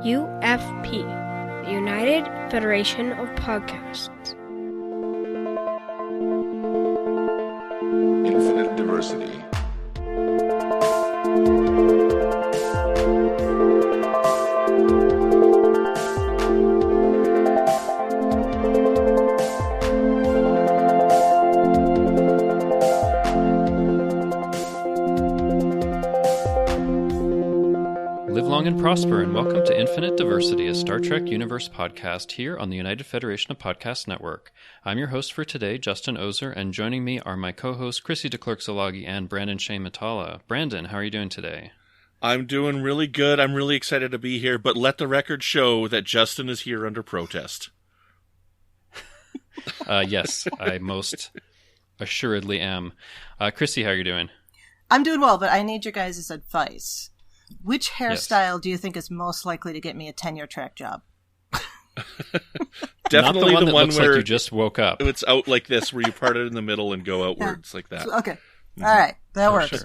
UFP, the United Federation of Podcasts. Infinite diversity. Live long and prosper, and welcome to Infinite Diversity, a Star Trek Universe podcast here on the United Federation of Podcast Network. I'm your host for today, Justin Oser, and joining me are my co-hosts Chrissie De Clerck-Szilagyi and Brandon Shane Matala. Brandon, how are you doing today? I'm doing really good. I'm really excited to be here, but let the record show that Justin is here under protest. Yes, I most assuredly am. Chrissie, how are you doing? I'm doing well, but I need your guys' advice. Which hairstyle do you think is most likely to get me a tenure-track job? Definitely Not the one where like you just woke up. It's out like this, where you part it in the middle and go outwards like that. Okay. All right. That works.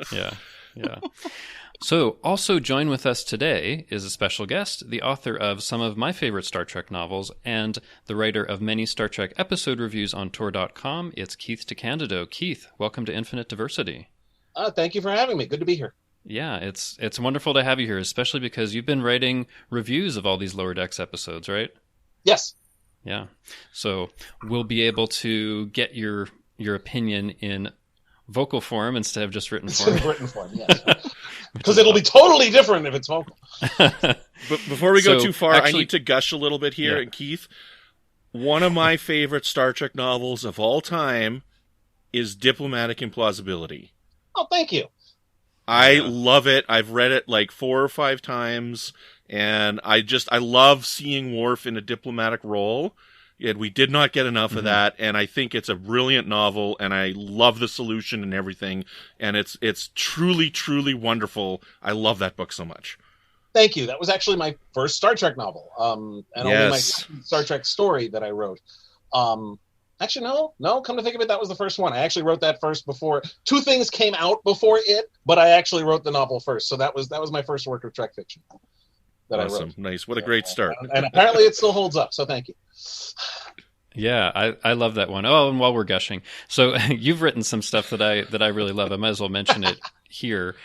Sure. Yeah. So, also join with us today is a special guest, the author of some of my favorite Star Trek novels and the writer of many Star Trek episode reviews on Tor.com. It's Keith DeCandido. Keith, welcome to Infinite Diversity. Thank you for having me. Good to be here. Yeah, it's wonderful to have you here, especially because you've been writing reviews of all these Lower Decks episodes, right? Yes. Yeah. So we'll be able to get your opinion in vocal form instead of just written form. Written form, yes. Because it'll be totally different if it's vocal. But before we go too far, actually, I need to gush a little bit here. Yeah. And Keith, one of my favorite Star Trek novels of all time is Diplomatic Implausibility. Oh, thank you. I love it. I've read it like 4 or 5 times, and I love seeing Worf in a diplomatic role. And we did not get enough of that, and I think it's a brilliant novel, and I love the solution and everything, and it's truly, truly wonderful. I love that book so much. Thank you. That was actually my first Star Trek novel, and only my second Star Trek story that I wrote. Actually, no. Come to think of it, that was the first one. I actually wrote that first before. 2 things came out before it, but I actually wrote the novel first. So that was my first work of Trek fiction that I wrote. Nice. What a great start. And apparently it still holds up. So thank you. Yeah, I love that one. Oh, and while we're gushing, so you've written some stuff that I really love. I might as well mention it here.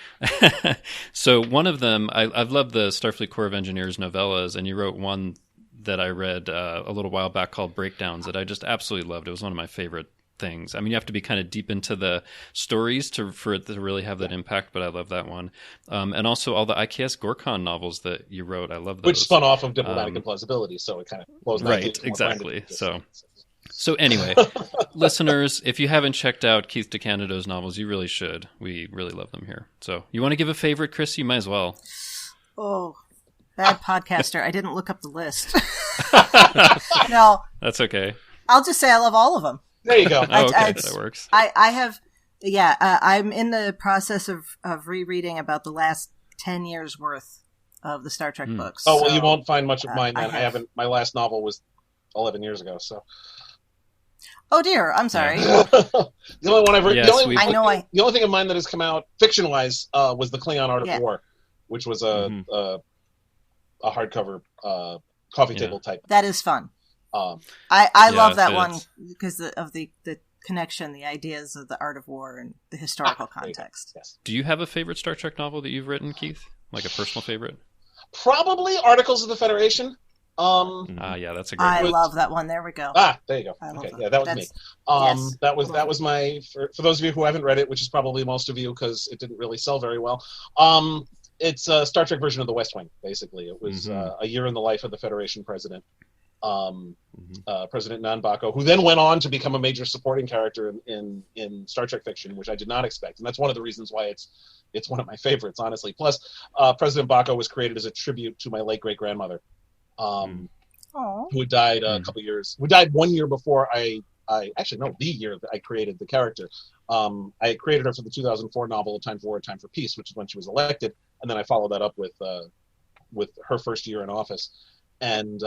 So one of them, I've loved the Starfleet Corps of Engineers novellas, and you wrote one that I read a little while back called Breakdowns that I just absolutely loved. It was one of my favorite things. I mean, you have to be kind of deep into the stories for it to really have that impact, but I love that one. And also all the IKS Gorkon novels that you wrote. I love those. Which spun off of Diplomatic Implausibility, so it kind of flows right, exactly. So anyway, listeners, if you haven't checked out Keith DeCandido's novels, you really should. We really love them here. So you want to give a favorite, Chris? You might as well. Oh, bad podcaster. I didn't look up the list. No. That's okay. I'll just say I love all of them. There you go. Okay, that works. I have, I'm in the process of rereading about the last 10 years worth of the Star Trek books. Oh, well, you won't find much of mine. I haven't. My last novel was 11 years ago, so. Oh dear, I'm sorry. The only one I've read. Yes, the only thing of mine that has come out fiction-wise was the Klingon Art of War, which was a hardcover coffee table type. That is fun. I love that one because of the connection, the ideas of the Art of War and the historical context. Yes. Do you have a favorite Star Trek novel that you've written, Keith? Like a personal favorite? Probably Articles of the Federation. Yeah, that's a great I one. love that one. There we go. There you go. Okay, yeah, that was me. Yes. That was my for those of you who haven't read it, which is probably most of you because it didn't really sell very well. It's a Star Trek version of The West Wing. Basically, it was a year in the life of the Federation president, President Nanbako, who then went on to become a major supporting character in Star Trek fiction, which I did not expect, and that's one of the reasons why it's one of my favorites, honestly. Plus, President Bako was created as a tribute to my late great grandmother. Who had died who died 1 year before the year that I created the character. I created her for the 2004 novel, A Time for War, A Time for Peace, which is when she was elected. And then I followed that up with her first year in office. And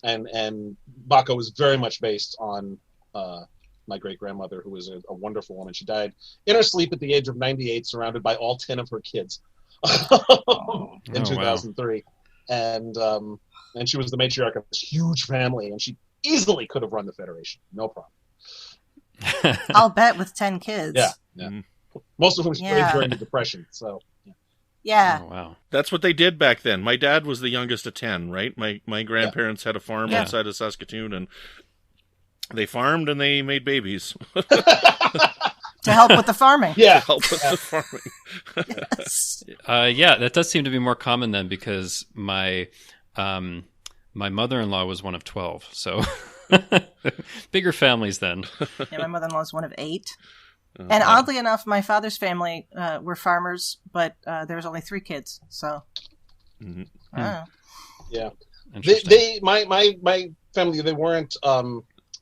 Bako was very much based on my great-grandmother, who was a wonderful woman. She died in her sleep at the age of 98, surrounded by all 10 of her kids in 2003. and she was the matriarch of this huge family, and she easily could have run the Federation, no problem. I'll bet with 10 kids. Yeah. Most of them were raised during the Depression, so. Yeah. Oh, wow. That's what they did back then. My dad was the youngest of 10, right? My grandparents had a farm outside of Saskatoon, and they farmed and they made babies. To help with the farming. Yeah. To help with the farming. Yes. That does seem to be more common then, because my mother-in-law was one of 12, so bigger families then. Yeah, my mother-in-law was one of 8. And oddly enough, my father's family were farmers, but there was only 3 kids. So, Yeah, Interesting. my family, they weren't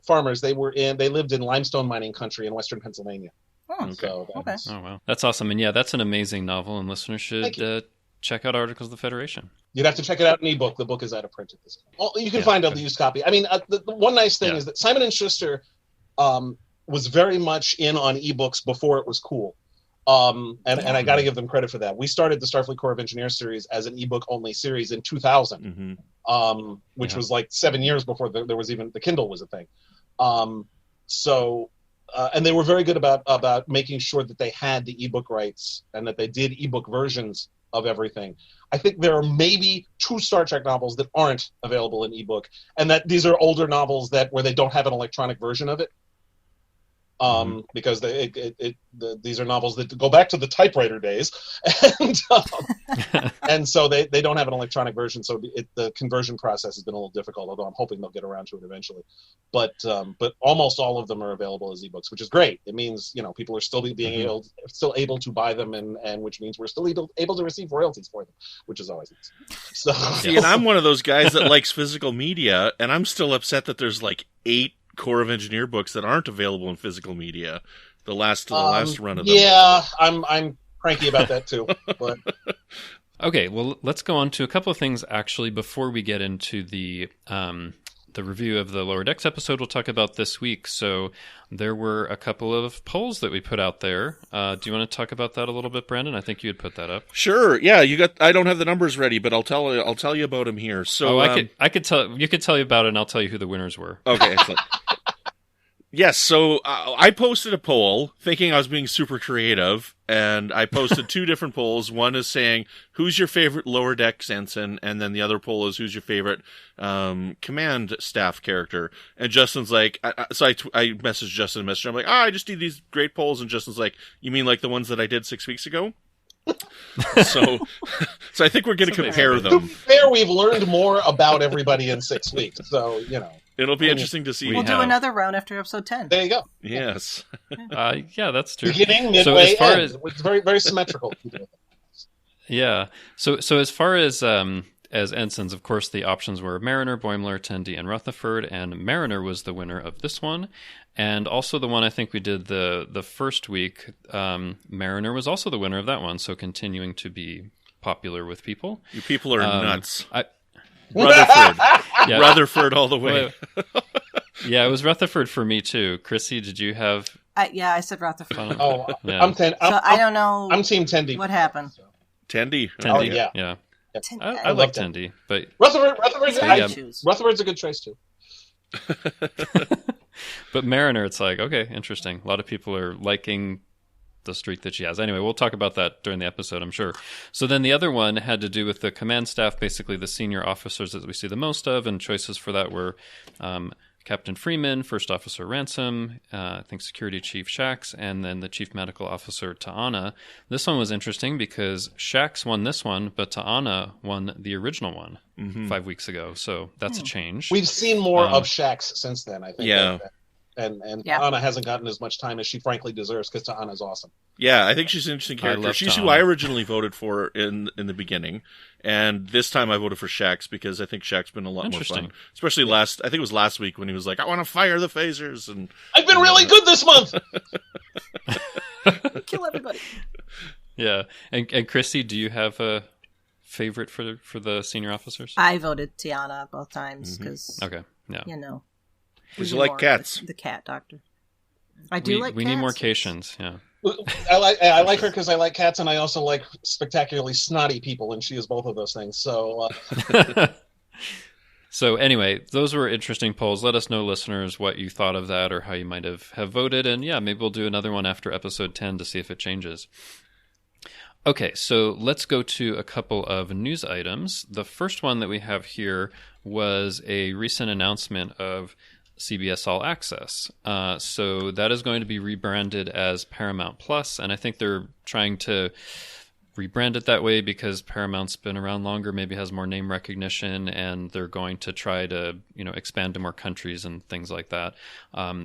farmers. They lived in limestone mining country in western Pennsylvania. Oh, So okay. Oh, wow. That's awesome. And yeah, that's an amazing novel, and listeners should check out Articles of the Federation. You'd have to check it out in ebook. The book is out of print at this point. You can find a used copy. I mean, the one nice thing is that Simon & Schuster was very much in on ebooks before it was cool. And I got to give them credit for that. We started the Starfleet Corps of Engineers series as an ebook only series in 2000, which was like 7 years before there was even the Kindle was a thing. And they were very good about making sure that they had the ebook rights and that they did ebook versions of everything. I think there are maybe 2 Star Trek novels that aren't available in ebook, and that these are older novels where they don't have an electronic version of it. Because these are novels that go back to the typewriter days, and so they don't have an electronic version, so the conversion process has been a little difficult, although I'm hoping they'll get around to it eventually. But almost all of them are available as ebooks, which is great. It means people are still still able to buy them, and which means we're still able to receive royalties for them, which is always nice. So, see, and I'm one of those guys that likes physical media, and I'm still upset that there's like 8 Corps of Engineer books that aren't available in physical media. The last run of them. Yeah, I'm cranky about that too. But Okay, well, let's go on to a couple of things actually before we get into the review of the Lower Decks episode we'll talk about this week. So there were a couple of polls that we put out there. Do you want to talk about that a little bit, Brandon? I think you had put that up. Sure. Yeah, I don't have the numbers ready, but I'll tell you about them here. So I could tell you about it, and I'll tell you who the winners were. Okay, excellent. Yes, so I posted a poll thinking I was being super creative, and I posted 2 different polls. One is saying, who's your favorite Lower Decks ensign? And then the other poll is, who's your favorite command staff character? And Justin's like, I messaged Justin a message. I'm like, I just did these great polls. And Justin's like, you mean like the ones that I did 6 weeks ago? so I think we're going to compare them. To be fair, we've learned more about everybody in 6 weeks, so it'll be interesting to see. We'll do another round after episode 10. There you go. Yes. Yeah, that's true. Beginning, midway, end. It's very, very symmetrical. Yeah. So as far as ensigns, of course, the options were Mariner, Boimler, Tendi, and Rutherford, and Mariner was the winner of this one. And also the one I think we did the first week, Mariner was also the winner of that one, so continuing to be popular with people. You people are nuts. Rutherford. Yeah. Rutherford all the way. Yeah, it was Rutherford for me too. Chrissy, did you have... I said Rutherford. Yeah. I don't know. I'm Team Tendi. What happened? Tendi. Oh, yeah. I like Tendi, but Rutherford's a good choice too. But Mariner, it's like, okay, interesting. A lot of people are liking the streak that she has. Anyway, we'll talk about that during the episode, I'm sure. So then the other one had to do with the command staff, basically the senior officers that we see the most of, and choices for that were Captain Freeman, First Officer Ransom, I think Security Chief Shax, and then the Chief Medical Officer Ta'ana. This one was interesting because Shax won this one, but Ta'ana won the original one 5 weeks ago. So that's a change. We've seen more of Shax since then, I think. Yeah. And Ta'ana hasn't gotten as much time as she frankly deserves because Ta'ana's awesome. Yeah, I think she's an interesting character. She's Ta'ana. who I originally voted for in the beginning. And this time I voted for Shax because I think Shax's been a lot more fun. Especially I think it was last week when he was like, I want to fire the phasers. And I've been really good this month! Kill everybody. Yeah. And Chrissy, do you have a favorite for the senior officers? I voted Tiana both times because, Okay, yeah. Because you like cats. The cat doctor. I do like cats. We need more Cations, yeah. I like her because I like cats, and I also like spectacularly snotty people, and she is both of those things. So. So anyway, those were interesting polls. Let us know, listeners, what you thought of that or how you might have voted. And yeah, maybe we'll do another one after episode 10 to see if it changes. Okay, so let's go to a couple of news items. The first one that we have here was a recent announcement of CBS All Access. So that is going to be rebranded as Paramount Plus, and I think they're trying to rebrand it that way because Paramount's been around longer, maybe has more name recognition, and they're going to try to, expand to more countries and things like that.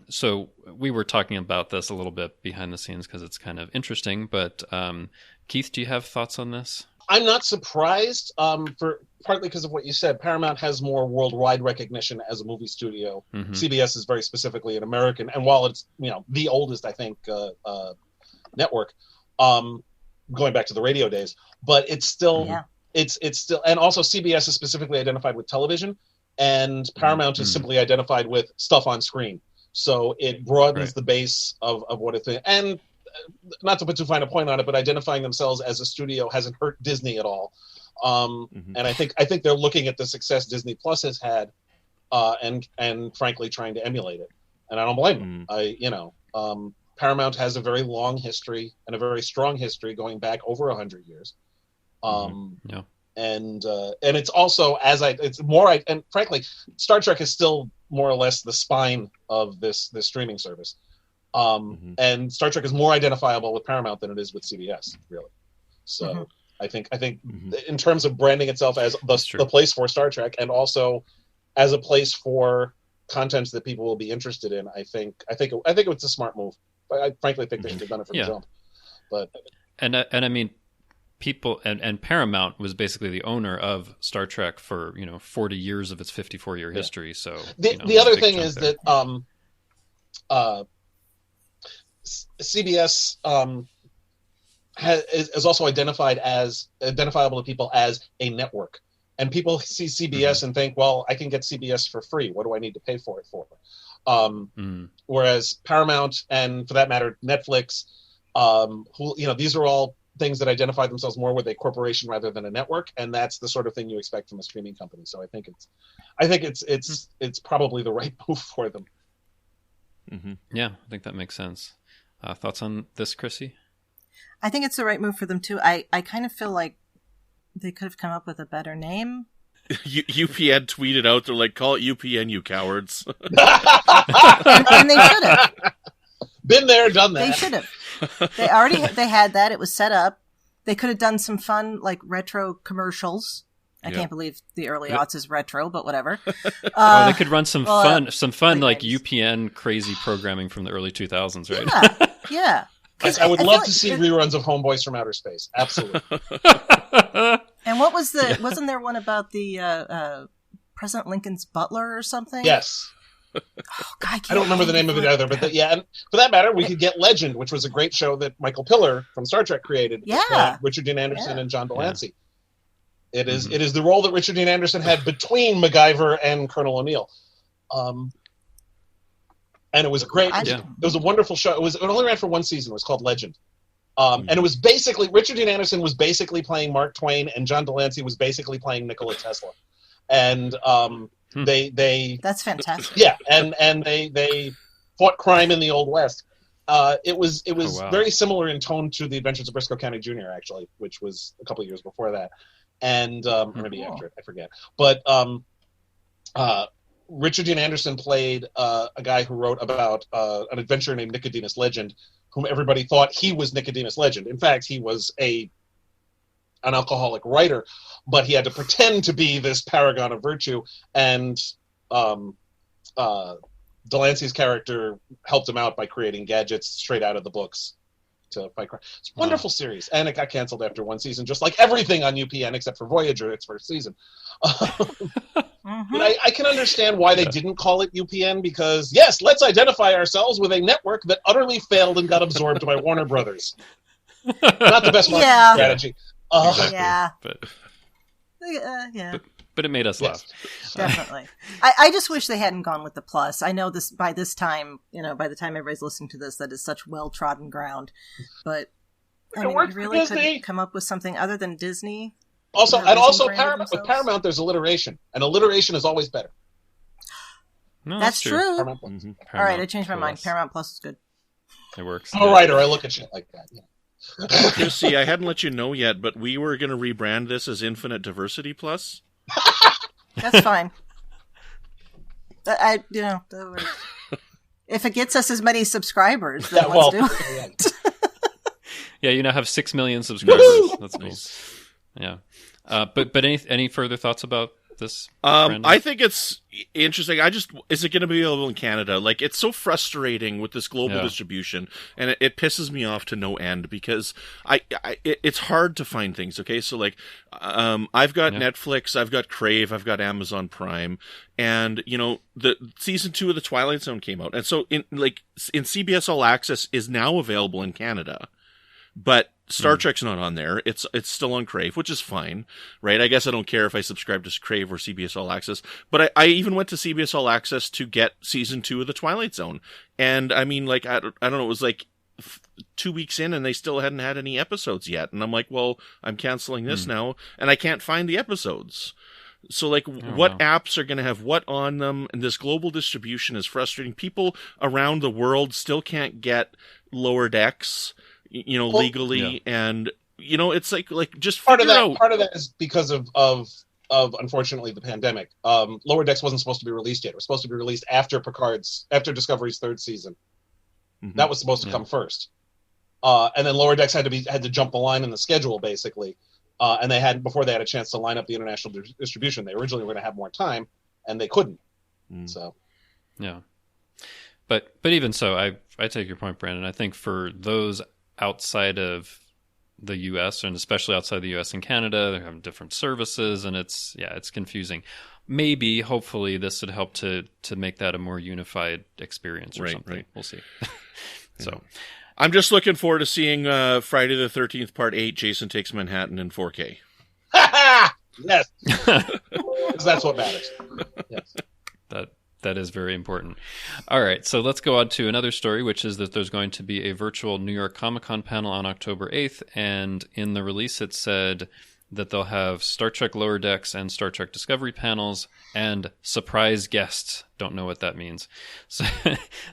So we were talking about this a little bit behind the scenes because it's kind of interesting. But Keith, do you have thoughts on this? I'm not surprised, for partly because of what you said. Paramount has more worldwide recognition as a movie studio. Mm-hmm. CBS is very specifically an American, and while it's the oldest, I think, network. Going back to the radio days, but it's still, it's still, and also CBS is specifically identified with television, and Paramount is simply identified with stuff on screen. So it broadens the base of what it's, and not to put too fine a point on it, but identifying themselves as a studio hasn't hurt Disney at all. And I think they're looking at the success Disney Plus has had, and frankly trying to emulate it. And I don't blame them. Paramount has a very long history and a very strong history going back over 100 years. And it's also, and frankly, Star Trek is still more or less the spine of this streaming service. And Star Trek is more identifiable with Paramount than it is with CBS, really. So I think in terms of branding itself as the place for Star Trek, and also as a place for content that people will be interested in, I think it was a smart move. I frankly think they should have done it from the jump. But and I mean, people and Paramount was basically the owner of Star Trek for 40 years of its 54-year history. So the other thing is that CBS is also identifiable to people as a network, and people see CBS and think, well, I can get CBS for free. What do I need to pay for it for? Whereas Paramount, and for that matter, Netflix, these are all things that identify themselves more with a corporation rather than a network, and that's the sort of thing you expect from a streaming company. So I think it's probably the right move for them. Yeah, I think that makes sense. Thoughts on this, Chrissie? I think it's the right move for them too. I kind of feel like they could have come up with a better name. UPN tweeted out, they're like, call it UPN, you cowards. and they should have. Been there, done that. They should have. They had that. It was set up. They could have done some fun, like, retro commercials. I can't believe the early aughts is retro, but whatever. They could run some fun, like UPN crazy programming from the early 2000s, right? Yeah. I would love to see reruns of Homeboys from Outer Space. Absolutely. And what was wasn't there one about the President Lincoln's butler or something? Yes. Oh, God, I don't remember the name of it either, but and for that matter, we could get Legend, which was a great show that Michael Piller from Star Trek created. Yeah. Richard Dean Anderson and John Delancey. Yeah. It is the role that Richard Dean Anderson had between MacGyver and Colonel O'Neill. And it was great. It was a wonderful show. It only ran for one season. It was called Legend. And it was basically, Richard Dean Anderson was basically playing Mark Twain, and John Delancey was basically playing Nikola Tesla. And they that's fantastic. Yeah, and they fought crime in the Old West. It was very similar in tone to The Adventures of Briscoe County Jr., actually, which was a couple of years before that. And or maybe after it, I forget. But Richard Dean Anderson played a guy who wrote about an adventurer named Nicodemus Legend, whom everybody thought he was Nicodemus Legend. In fact, he was an alcoholic writer, but he had to pretend to be this paragon of virtue, and Delancey's character helped him out by creating gadgets straight out of the books to fight crime. It's a wonderful series, and it got canceled after one season, just like everything on UPN except for Voyager, its first season. But I can understand why they didn't call it UPN, because, yes, let's identify ourselves with a network that utterly failed and got absorbed by Warner Brothers. Not the best marketing strategy. Exactly. Yeah. Yeah. But it made us laugh. Definitely. I just wish they hadn't gone with the plus. I know this by this time, by the time everybody's listening to this, that is such well-trodden ground. But I mean, you really couldn't come up with something other than Disney. Also, Paramount, with Paramount, there's alliteration, and alliteration is always better. No, that's true. Paramount Mm-hmm. All right, I changed my mind. Paramount Plus is good. It works. I'm a writer. I look at shit like that. Yeah. Chrissy, I hadn't let you know yet, but we were going to rebrand this as Infinite Diversity Plus. That's fine. If it gets us as many subscribers, then let's do it. Yeah, you now have 6 million subscribers. That's cool. Yeah. But any further thoughts about this? I think it's interesting. Is it going to be available in Canada? Like, it's so frustrating with this global distribution, and it pisses me off to no end because it's hard to find things. Okay, so like, I've got Netflix, I've got Crave, I've got Amazon Prime, and the season 2 of The Twilight Zone came out, and so in CBS All Access is now available in Canada, but Star Trek's not on there. It's still on Crave, which is fine, right? I guess I don't care if I subscribe to Crave or CBS All Access. But I even went to CBS All Access to get season 2 of The Twilight Zone. And I mean, like, I don't know, it was like 2 weeks in and they still hadn't had any episodes yet. And I'm like, well, I'm canceling this now and I can't find the episodes. So like, what apps are going to have what on them? And this global distribution is frustrating. People around the world still can't get Lower Decks, legally, and it's like just part of that is because of unfortunately the pandemic. Lower Decks wasn't supposed to be released yet. It was supposed to be released after Discovery's 3rd season. Mm-hmm. That was supposed to come first, and then Lower Decks had to jump the line in the schedule basically, and before they had a chance to line up the international distribution. They originally were going to have more time, and they couldn't. So yeah, but even so, I take your point, Brandon. I think for those outside of the U.S. and especially outside the U.S. and Canada, they have different services, and it's confusing. Maybe, hopefully, this would help to make that a more unified experience or something. Right. We'll see. So, I'm just looking forward to seeing Friday the 13th Part 8, Jason Takes Manhattan in 4K. Yes, because that's what matters. Yes. That is very important. All right, so let's go on to another story, which is that there's going to be a virtual New York Comic-Con panel on October 8th, and in the release it said that they'll have Star Trek Lower Decks and Star Trek Discovery panels and surprise guests. Don't know what that means.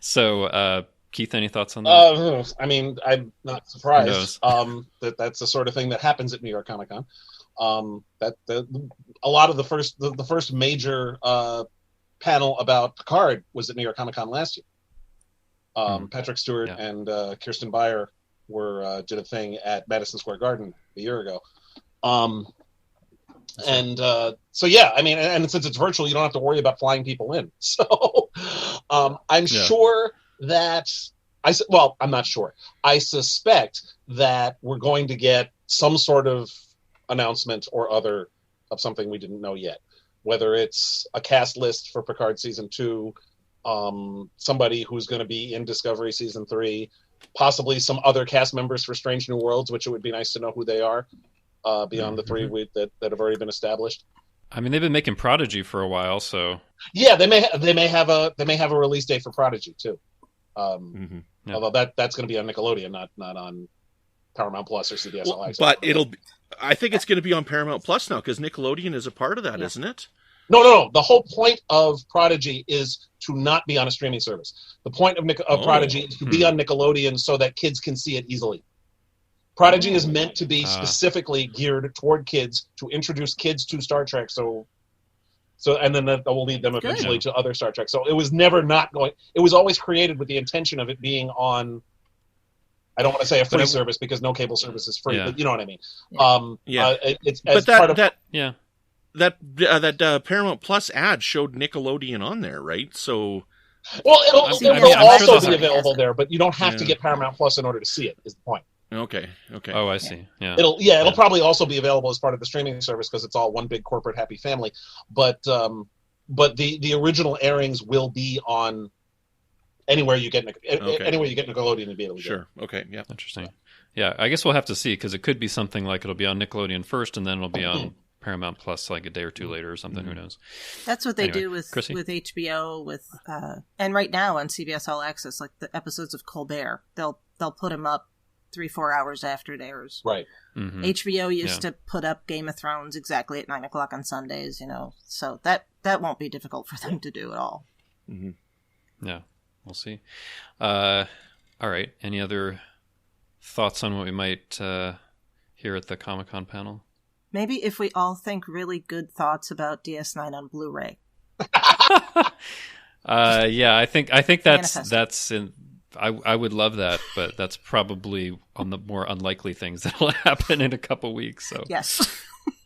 So Keith, any thoughts on that? I mean, I'm not surprised that's the sort of thing that happens at New York Comic-Con. A lot of the first major panel about Picard was at New York Comic-Con last year. Patrick Stewart and Kirsten Beyer did a thing at Madison Square Garden a year ago. So yeah, I mean, and since it's virtual, you don't have to worry about flying people in. So I'm sure that I'm not sure. I suspect that we're going to get some sort of announcement or other of something we didn't know yet. Whether it's a cast list for Picard Season 2, somebody who's going to be in Discovery Season 3, possibly some other cast members for Strange New Worlds, which it would be nice to know who they are, beyond the 3 that have already been established. I mean, they've been making Prodigy for a while, so... Yeah, they may have a release date for Prodigy, too. Although that's going to be on Nickelodeon, not on Paramount Plus or CBS All Access. But I think it's going to be on Paramount Plus now, because Nickelodeon is a part of that, isn't it? No. The whole point of Prodigy is to not be on a streaming service. The point of Prodigy is to be on Nickelodeon so that kids can see it easily. Prodigy is meant to be specifically geared toward kids, to introduce kids to Star Trek. And then that will lead them eventually to other Star Trek. So it was never not going. It was always created with the intention of it being on. I don't want to say a free service because no cable service is free, but you know what I mean. It's as part of that Paramount Plus ad showed Nickelodeon on there, right? So, well, it will also be available there, but you don't have to get Paramount Plus in order to see it. Is the point? Okay. Oh, I see. Yeah. It'll probably also be available as part of the streaming service because it's all one big corporate happy family. But the original airings will be on anywhere you get Nickelodeon to be able to get it. Okay. Interesting. Yeah, I guess we'll have to see because it could be something like it'll be on Nickelodeon first and then it'll be on Paramount Plus like a day or two later or something. Who knows? That's what they Anyway, do with Chrissy? HBO, and right now on CBS All Access, like the episodes of Colbert, they'll put them up 3-4 hours after it airs. Right. Mm-hmm. HBO used to put up Game of Thrones exactly at 9:00 on Sundays, so that won't be difficult for them to do at all. Mm-hmm. Yeah, we'll see. All right. Any other thoughts on what we might hear at the Comic-Con panel? Maybe if we all think really good thoughts about DS9 on Blu-ray. Yeah, I think Manifest. that's in. I would love that, but that's probably on the more unlikely things that'll happen in a couple weeks. So Yes.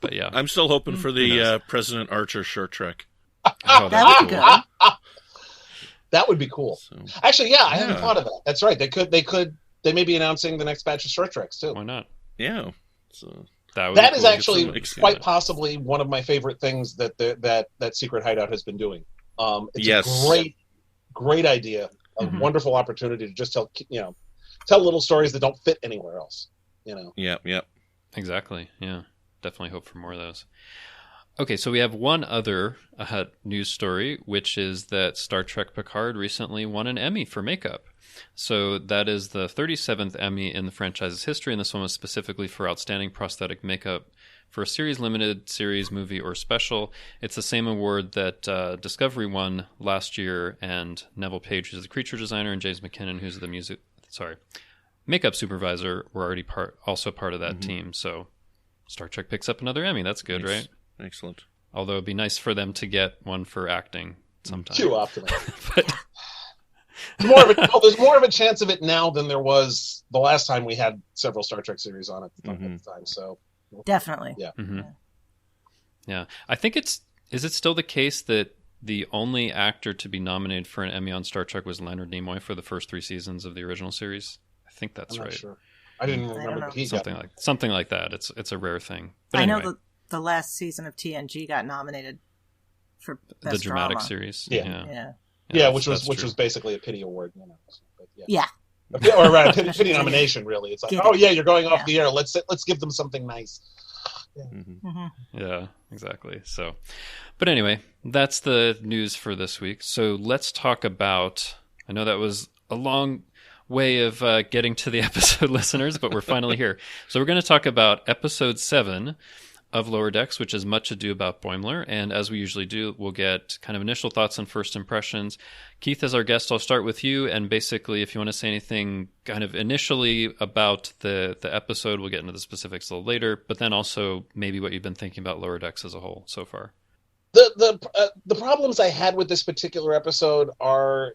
But yeah, I'm still hoping for Who the knows? President Archer short trek. Oh, That would be cool. good. That would be cool. So, Actually, yeah, I hadn't Yeah. thought of that. That's right. They may be announcing the next batch of Star Treks too. Why not? yeah. So, That That be is cool. actually Get some quite excitement. possibly one of my favorite things that Secret Hideout has been doing. It's Yes. a great idea, a Mhm. wonderful opportunity to just tell little stories that don't fit anywhere else. yeah. Exactly. Yeah. Definitely hope for more of those. Okay, so we have one other news story, which is that Star Trek Picard recently won an Emmy for makeup. So that is the 37th Emmy in the franchise's history, and this one was specifically for outstanding prosthetic makeup for a series, limited series, movie, or special. It's the same award that Discovery won last year, and Neville Page, who's the creature designer, and James McKinnon, who's the makeup supervisor, were already also part of that team. So Star Trek picks up another Emmy. That's good, Nice. right? Excellent. Although it'd be nice for them to get one for acting sometime. Too optimistic. But There's more of a chance of it now than there was the last time we had several Star Trek series on at the time. So Definitely. yeah. yeah, I think is it still the case that the only actor to be nominated for an Emmy on Star Trek was Leonard Nimoy for the first 3 seasons of the original series? I think that's I'm not right. sure. I didn't don't remember know. that he Something like that. It's a rare thing. But I anyway, know the last season of TNG got nominated for the Best dramatic Drama. series. Yeah. Yeah, which that's was true. basically a pity award. But Yeah. Or right, a pity nomination. Really, it's like, Get it. oh yeah, you're going off Yeah. the air. Let's give them something nice. Mm-hmm. Yeah, exactly. So, but anyway, that's the news for this week. So let's talk about, I know that was a long way of getting to the episode, listeners, but we're finally here. So we're going to talk about episode 7 of Lower Decks, which is Much Ado About Boimler. And as we usually do, we'll get kind of initial thoughts and first impressions. Keith, as our guest, I'll start with you. And basically, if you want to say anything kind of initially about the episode, we'll get into the specifics a little later, but then also maybe what you've been thinking about Lower Decks as a whole so far. The problems I had with this particular episode are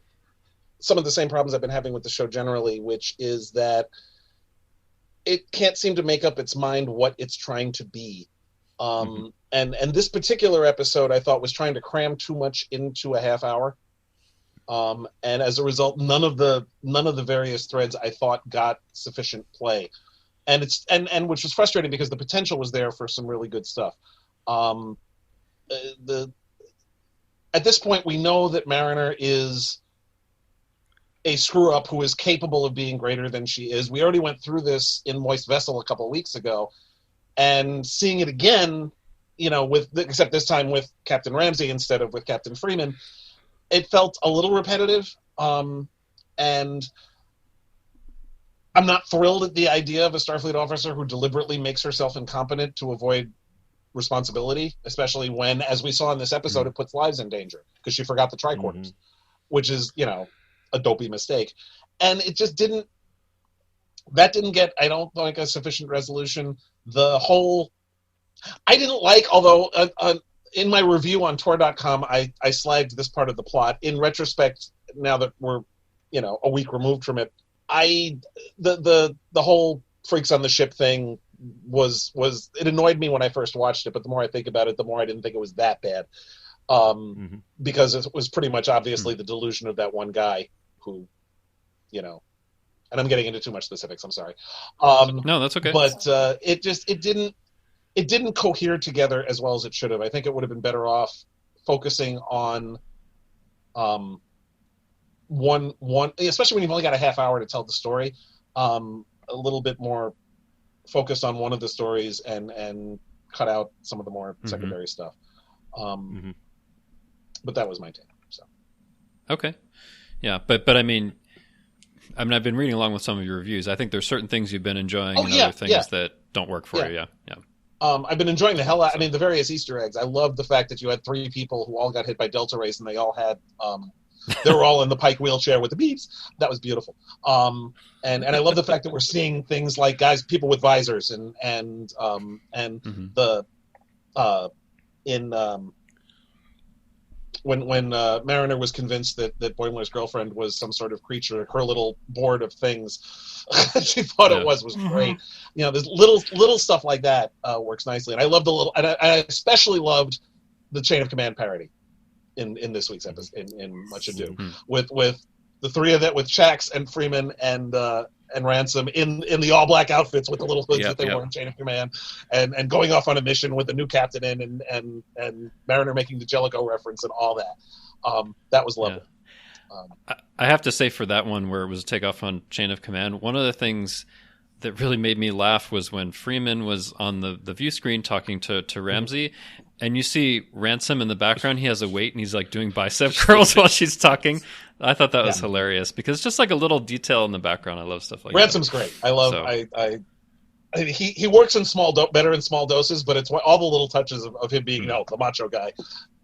some of the same problems I've been having with the show generally, which is that it can't seem to make up its mind what it's trying to be. And this particular episode I thought was trying to cram too much into a half hour. And as a result, none of the various threads I thought got sufficient play. And which was frustrating because the potential was there for some really good stuff. At this point we know that Mariner is a screw up who is capable of being greater than she is. We already went through this in Moist Vessel a couple of weeks ago. And seeing it again, except this time with Captain Ramsey instead of with Captain Freeman, it felt a little repetitive. And I'm not thrilled at the idea of a Starfleet officer who deliberately makes herself incompetent to avoid responsibility, especially when, as we saw in this episode, it puts lives in danger because she forgot the tricorders, which is, a dopey mistake. And it just didn't get, I don't think, a sufficient resolution. I didn't like, although in my review on Tor.com, I slagged this part of the plot. In retrospect, now that we're, a week removed from it, the whole freaks on the ship thing was it annoyed me when I first watched it, but the more I think about it, the more I didn't think it was that bad. Because it was pretty much obviously the delusion of that one guy who, and I'm getting into too much specifics, I'm sorry. No, that's okay. But it didn't cohere together as well as it should have. I think it would have been better off focusing on one, especially when you've only got a half hour to tell the story, a little bit more focused on one of the stories and cut out some of the more secondary stuff. But that was my take. So. Okay. Yeah, but I mean, I've been reading along with some of your reviews. I think there's certain things you've been enjoying and other things that don't work for you. Yeah. I've been enjoying the hell out. I mean, the various Easter eggs. I love the fact that you had 3 people who all got hit by Delta Rays, and they all had they were all in the Pike wheelchair with the beeps. That was beautiful. And I love the fact that we're seeing things like people with visors and the when Mariner was convinced that Boimler's girlfriend was some sort of creature, her little board of things she thought it was great. You know, there's little stuff like that works nicely, and I love I especially loved the Chain of Command parody in this week's episode in Much Ado with the 3 of them, with Shax and Freeman and Ransom in the all black outfits with the little hoods that they wore in Chain of Command, and going off on a mission with the new captain in and Mariner making the Jellicoe reference and all that. That was lovely. I have to say, for that one where it was a takeoff on Chain of Command, one of the things that really made me laugh was when Freeman was on the view screen talking to Ramsey, and you see Ransom in the background. He has a weight and he's like doing bicep curls while she's talking. I thought that was hilarious because it's just like a little detail in the background. I love stuff like Ransom's that. Great. I love. He works in better in small doses, but it's all the little touches of him being the macho guy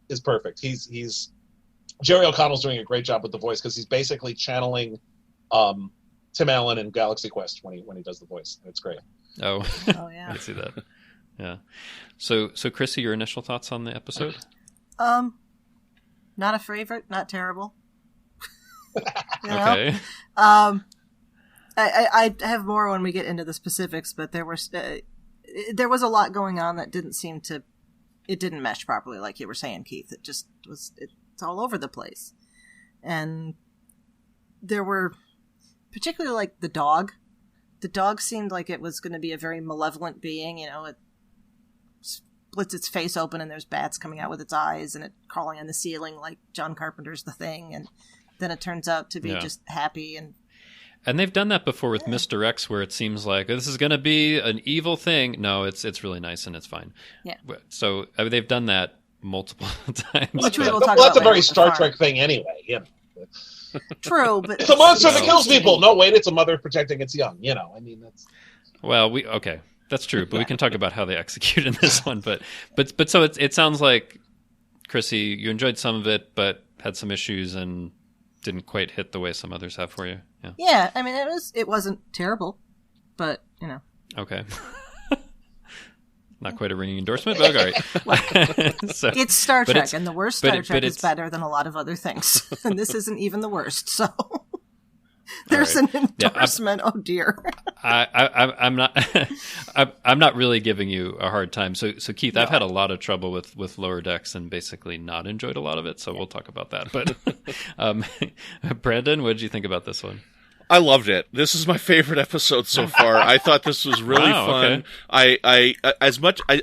is perfect. He's Jerry O'Connell's doing a great job with the voice because he's basically channeling Tim Allen in Galaxy Quest when he does the voice. It's great. Oh yeah, I see that. Yeah. So Chrissy, your initial thoughts on the episode? Not a favorite, not terrible. Okay. I have more when we get into the specifics, but there was a lot going on that it didn't mesh properly, like you were saying, Keith. It just was, it's all over the place. And there were, particularly like the dog. The dog seemed like it was going to be a very malevolent being, it splits its face open and there's bats coming out with its eyes and it crawling on the ceiling like John Carpenter's The Thing, and then it turns out to be just happy. And they've done that before with Mr. X, where it seems like this is going to be an evil thing. No, it's really nice and it's fine. Yeah. So they've done that multiple times. Which we will talk about. That's a very Star Trek thing anyway. True, but it's a monster that kills people. No, wait, it's a mother protecting its young. I mean, that's. Well, that's true, but we can talk about how they execute in this one. But so it sounds like, Chrissy, you enjoyed some of it, but had some issues and didn't quite hit the way some others have for you. Yeah. I mean, it wasn't terrible, but Okay. Not quite a ringing endorsement, but all right. It's Star Trek, and the worst Star Trek is better than a lot of other things, and this isn't even the worst. So there's an endorsement. Oh dear. I'm not really giving you a hard time. So Keith, I've had a lot of trouble with Lower Decks and basically not enjoyed a lot of it. So we'll talk about that. But Brandon, what did you think about this one? I loved it. This is my favorite episode so far. I thought this was really fun. Okay.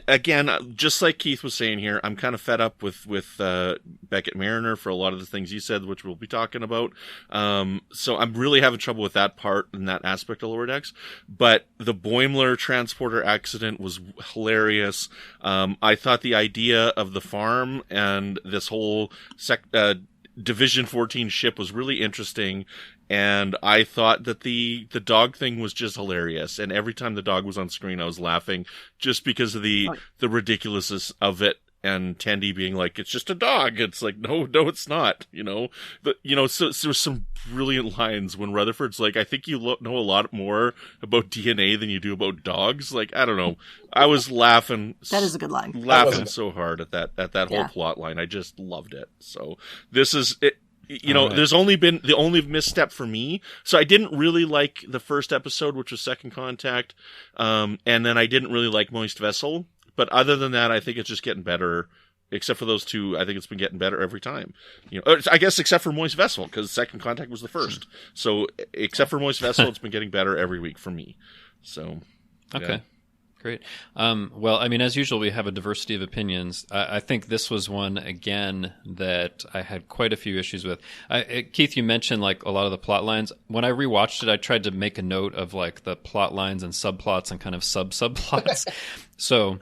Again, just like Keith was saying here, I'm kind of fed up with Beckett Mariner for a lot of the things you said, which we'll be talking about. So I'm really having trouble with that part and that aspect of Lower Decks. But the Boimler transporter accident was hilarious. I thought the idea of the farm and this whole Division 14 ship was really interesting. And I thought that the dog thing was just hilarious. And every time the dog was on screen, I was laughing just because of the ridiculousness of it. And Tendi being like, it's just a dog. It's like, no, it's not, so there's some brilliant lines when Rutherford's like, I think you know a lot more about DNA than you do about dogs. Like, I don't know. I was laughing. That is a good line. Laughing so hard at that whole plot line. I just loved it. So this is it. There's only been the only misstep for me. So I didn't really like the first episode, which was Second Contact. And then I didn't really like Moist Vessel. But other than that, I think it's just getting better. Except for those two, I think it's been getting better every time. I guess except for Moist Vessel, because Second Contact was the first. So except for Moist Vessel, it's been getting better every week for me. So okay. Great. Well, I mean, as usual, we have a diversity of opinions. I think this was one, again, that I had quite a few issues with. Keith, you mentioned like a lot of the plot lines. When I rewatched it, I tried to make a note of like the plot lines and subplots and kind of subplots. So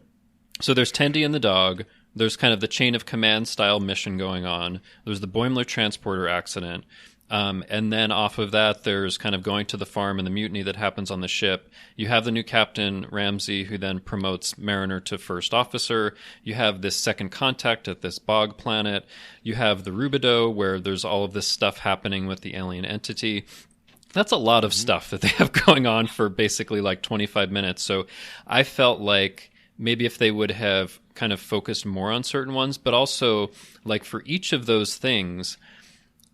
So there's Tendi and the dog. There's kind of the chain of command style mission going on. There's the Boimler transporter accident. And then off of that, there's kind of going to the farm and the mutiny that happens on the ship. You have the new captain, Ramsey, who then promotes Mariner to first officer. You have this second contact at this bog planet. You have the Rubidoux, where there's all of this stuff happening with the alien entity. That's a lot of stuff that they have going on for basically like 25 minutes. So I felt like maybe if they would have kind of focused more on certain ones, but also like for each of those things,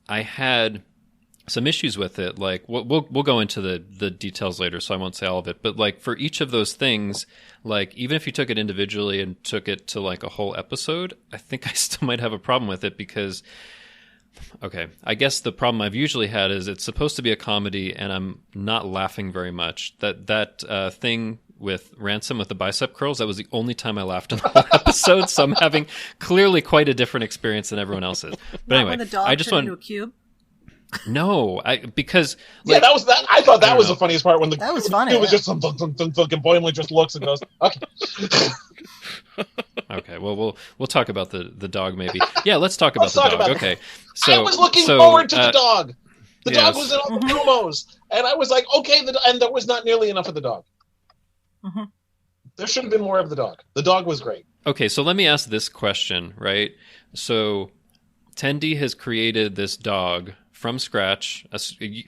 I had some issues with it. Like we'll go into the details later, so I won't say all of it. But like for each of those things, like even if you took it individually and took it to like a whole episode, I think I still might have a problem with it because, okay, I guess the problem I've usually had is it's supposed to be a comedy and I'm not laughing very much. That thing with Ransom with the bicep curls, that was the only time I laughed in the whole episode. So I'm having clearly quite a different experience than everyone else is. But anyway, when the dog I just want into a cube. No, because like, that was that. I thought that was the funniest part when that was funny. It was just some fucking Boimler just looks and goes, okay. Okay, well we'll talk about the dog maybe. Yeah, let's talk about the dog. Okay, so I was looking forward to the dog. The dog was in all the promos, and I was like, okay, and there was not nearly enough of the dog. Mm-hmm. There should have been more of the dog. The dog was great. Okay, so let me ask this question, right? So Tendi has created this dog from scratch,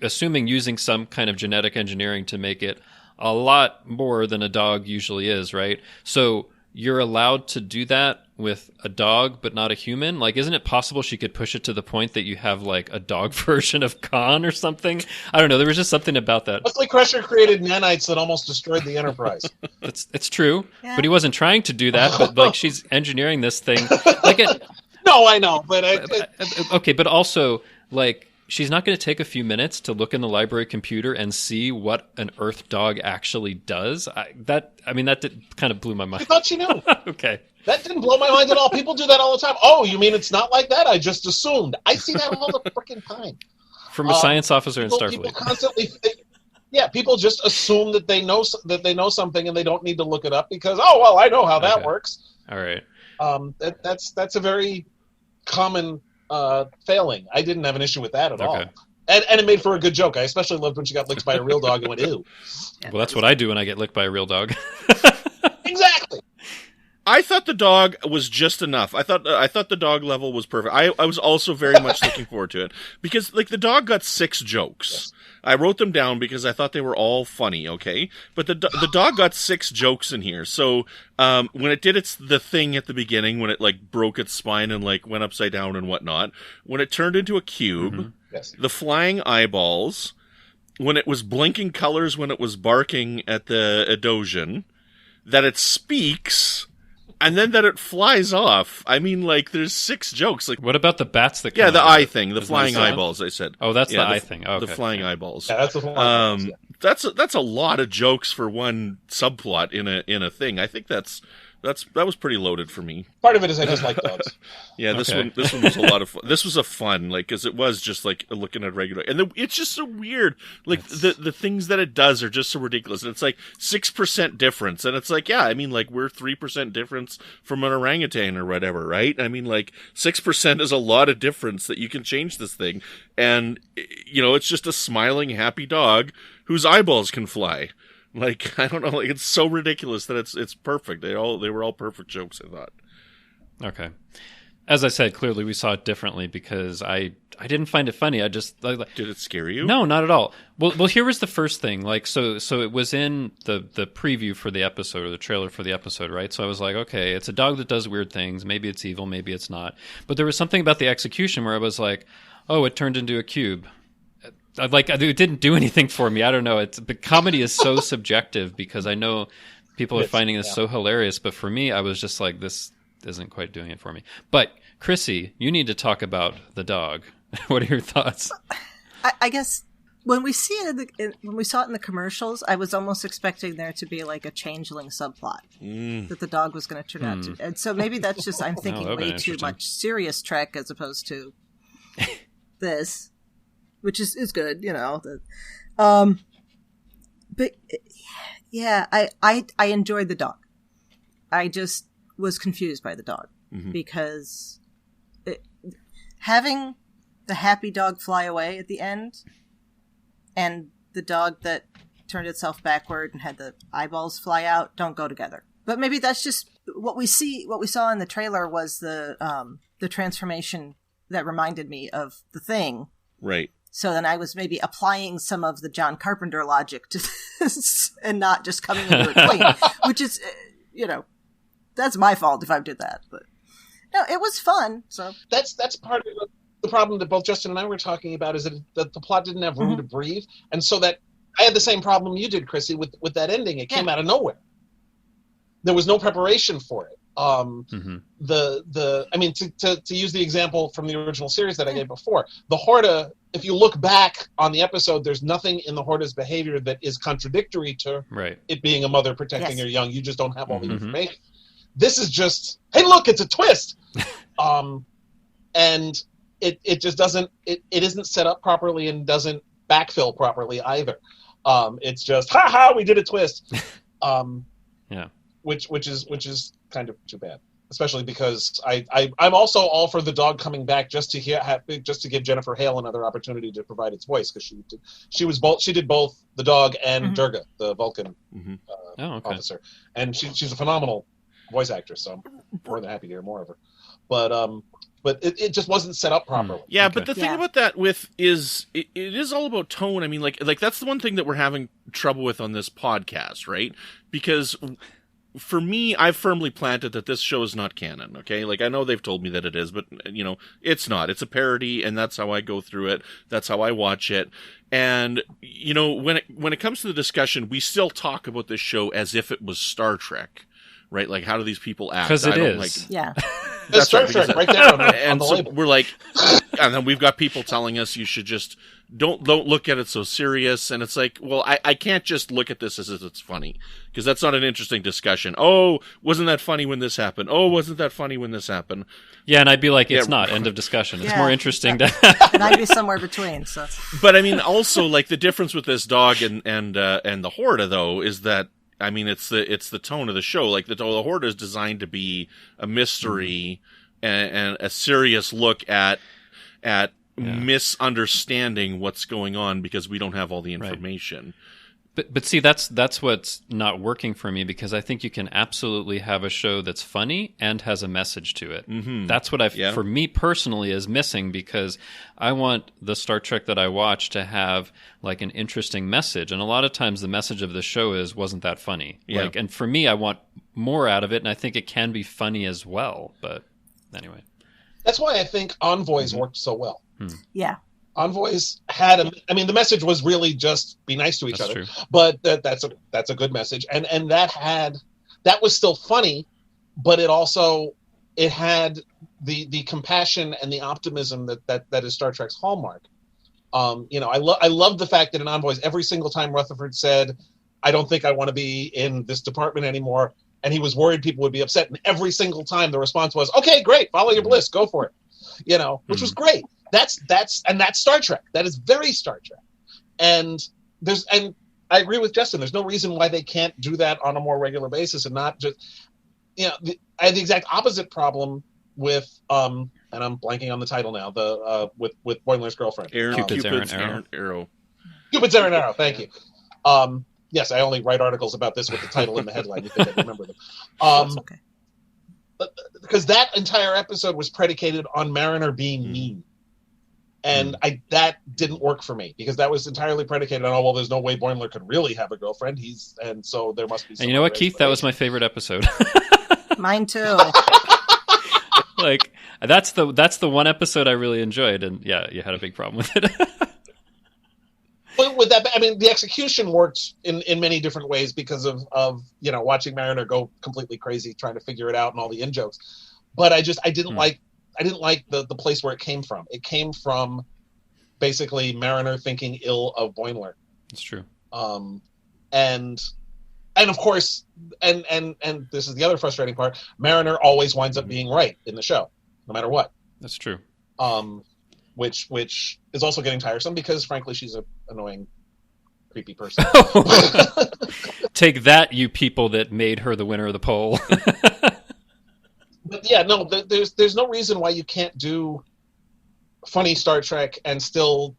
assuming using some kind of genetic engineering to make it a lot more than a dog usually is, right? So you're allowed to do that with a dog, but not a human? Like, isn't it possible she could push it to the point that you have, like, a dog version of Khan or something? I don't know. There was just something about that. Wesley Crusher created nanites that almost destroyed the Enterprise. It's true, but he wasn't trying to do that. But, like, she's engineering this thing. Like No, I know, but... Okay, but also, like... She's not going to take a few minutes to look in the library computer and see what an Earth dog actually does. That kind of blew my mind. I thought she knew. Okay. That didn't blow my mind at all. People do that all the time. Oh, you mean it's not like that? I just assumed. I see that all the freaking time. From a science officer in Starfleet. People constantly... people just assume that they know something and they don't need to look it up because, oh, well, I know how that works. All right. That's a very common... failing. I didn't have an issue with that at all. And it made for a good joke. I especially loved when she got licked by a real dog and went, ew. Well, that's what I do when I get licked by a real dog. Exactly. I thought the dog was just enough. I thought the dog level was perfect. I was also very much looking forward to it because like the dog got 6 jokes. Yes. I wrote them down because I thought they were all funny, okay? But the dog got 6 jokes in here. So when it did the thing at the beginning, when it like broke its spine and like went upside down and whatnot, when it turned into a cube, the flying eyeballs, when it was blinking colors, when it was barking at the Adosian, that it speaks... And then that it flies off. I mean, like, there's 6 jokes. Like, what about the bats that come the out eye thing, the flying eyeballs, I said. Oh, that's the eye thing. Okay. The flying eyeballs. Yeah, that's the flying eyeballs, That's a lot of jokes for one subplot in a thing. I think that was pretty loaded for me. Part of it is I just like dogs. Yeah, this one was a lot of fun. This was a fun, like, because it was just like looking at regular, and it's just so weird. Like the things that it does are just so ridiculous, and it's like 6% difference, and it's like, yeah, I mean, like we're 3% difference from an orangutan or whatever, right? I mean, like 6% is a lot of difference that you can change this thing, and you know, it's just a smiling, happy dog whose eyeballs can fly. Like, I don't know, like, it's so ridiculous that it's perfect. They were all perfect jokes, I thought. Okay. As I said, clearly we saw it differently because I didn't find it funny. I just... Like, did it scare you? No, not at all. Well, here was the first thing. Like, so it was in the preview for the episode, or the trailer for the episode, right? So I was like, okay, it's a dog that does weird things. Maybe it's evil, maybe it's not. But there was something about the execution where I was like, oh, it turned into a cube. Like, it didn't do anything for me. I don't know. The comedy is so subjective because I know people are finding this so hilarious. But for me, I was just like, this isn't quite doing it for me. But Chrissy, you need to talk about the dog. What are your thoughts? I guess when we see it when we saw it in the commercials, I was almost expecting there to be like a changeling subplot that the dog was going to turn out to. And so maybe that's just I'm thinking way too much serious Trek as opposed to this. Which is good, you know. But yeah, I enjoyed the dog. I just was confused by the dog because having the happy dog fly away at the end and the dog that turned itself backward and had the eyeballs fly out don't go together. But maybe that's just what we saw in the trailer was the transformation that reminded me of The Thing. Right. So then I was maybe applying some of the John Carpenter logic to this and not just coming into it clean, which is, that's my fault if I did that. But no, it was fun. So that's part of the problem that both Justin and I were talking about is that the plot didn't have room to breathe, and so that I had the same problem you did, Chrissy, with that ending. It came out of nowhere. There was no preparation for it. To use the example from the original series that I gave before, the Horda, if you look back on the episode, there's nothing in the Horda's behavior that is contradictory to it being a mother protecting her young. You just don't have all the information. This is just, hey, look, it's a twist. And it just doesn't, it isn't set up properly and doesn't backfill properly either. It's just, we did a twist. Which is kind of too bad, especially because I'm also all for the dog coming back just to give Jennifer Hale another opportunity to provide its voice, because she did both the dog and Durga, the Vulcan officer, and she's a phenomenal voice actress. So I'm more than happy to hear more of her. But it just wasn't set up properly. Yeah, but the thing about that is it is all about tone. I mean, like that's the one thing that we're having trouble with on this podcast, right? Because for me, I've firmly planted that this show is not canon, okay? Like, I know they've told me that it is, but, it's not. It's a parody, and that's how I go through it. That's how I watch it. And, when it comes to the discussion, we still talk about this show as if it was Star Trek, right? Like, how do these people act? Because it is. Yeah. That's Star Trek right there on and the so label. we're like, and then we've got people telling us you should just don't look at it so serious. And it's like, well, I can't just look at this as if it's funny, because that's not an interesting discussion. Oh, wasn't that funny when this happened? Oh, wasn't that funny when this happened? Yeah, and I'd be like, it's not. End of discussion. It's more interesting to. And I'd be somewhere between. So, but I mean, also, like, the difference with this dog and the Horda, though, is that, I mean, it's the tone of the show. Like, the Horda is designed to be a mystery and a serious look at misunderstanding what's going on because we don't have all the information. But see, that's what's not working for me, because I think you can absolutely have a show that's funny and has a message to it. That's what for me personally, is missing, because I want the Star Trek that I watch to have like an interesting message, and a lot of times the message of the show wasn't that funny. And for me, I want more out of it, and I think it can be funny as well. But anyway, that's why I think Envoys worked so well. Yeah. Envoys had the message was really just be nice to each other. True. But that's a good message. And that was still funny, but it had the compassion and the optimism that is Star Trek's hallmark. I love the fact that in Envoys, every single time Rutherford said, I don't think I want to be in this department anymore, and he was worried people would be upset, and every single time the response was, okay, great, follow your bliss, go for it. Which was great. That's Star Trek. That is very Star Trek. And I agree with Justin. There's no reason why they can't do that on a more regular basis and not just, I had the exact opposite problem with, and I'm blanking on the title now, with Boimler's girlfriend. Cupid's Errant Arrow. Cupid's Errant Arrow. Thank you. Yes, I only write articles about this with the title in the headline. You think I remember them. That's okay. Because that entire episode was predicated on Mariner being mean. And that didn't work for me, because that was entirely predicated on, there's no way Boimler could really have a girlfriend. And so there must be some. And you know what, Keith? That was my favorite episode. Mine too. Like, that's the one episode I really enjoyed, and yeah, you had a big problem with it. But with that, the execution worked in many different ways because of watching Mariner go completely crazy trying to figure it out and all the in-jokes. But I didn't like the place where it came from. It came from basically Mariner thinking ill of Boimler. That's true. And of course, and this is the other frustrating part, Mariner always winds up being right in the show, no matter what. That's true. Which is also getting tiresome, because frankly she's an annoying, creepy person. Take that, you people that made her the winner of the poll. But yeah, no, there's no reason why you can't do funny Star Trek and still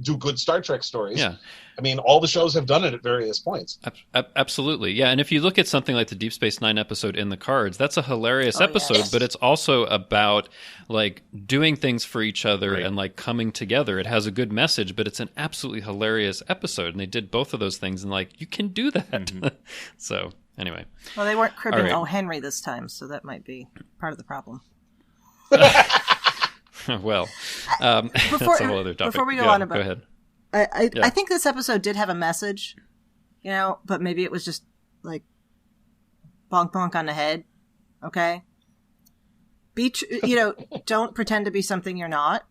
do good Star Trek stories. Yeah. I mean, all the shows have done it at various points. Absolutely. Yeah. And if you look at something like the Deep Space Nine episode In the Cards, that's a hilarious episode, yes. but it's also about like doing things for each other and like coming together. It has a good message, but it's an absolutely hilarious episode. And they did both of those things, and like, you can do that. Mm-hmm. So anyway. Well, they weren't cribbing O. Henry this time, so that might be part of the problem. Well, that's a whole other topic. Before we go on go ahead. I think this episode did have a message, but maybe it was just like bonk bonk on the head. Okay, don't pretend to be something you're not.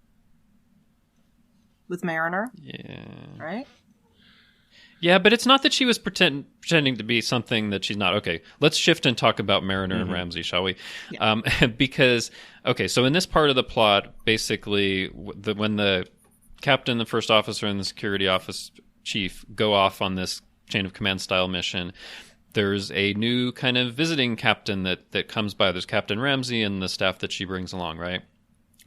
With Mariner, right? Yeah, but it's not that she was pretending to be something that she's not. Okay, let's shift and talk about Mariner and Ramsey, shall we? Yeah. Because, so in this part of the plot, basically, when the captain, the first officer, and the security office chief go off on this chain of command style mission, there's a new kind of visiting captain that comes by. There's Captain Ramsey and the staff that she brings along, right?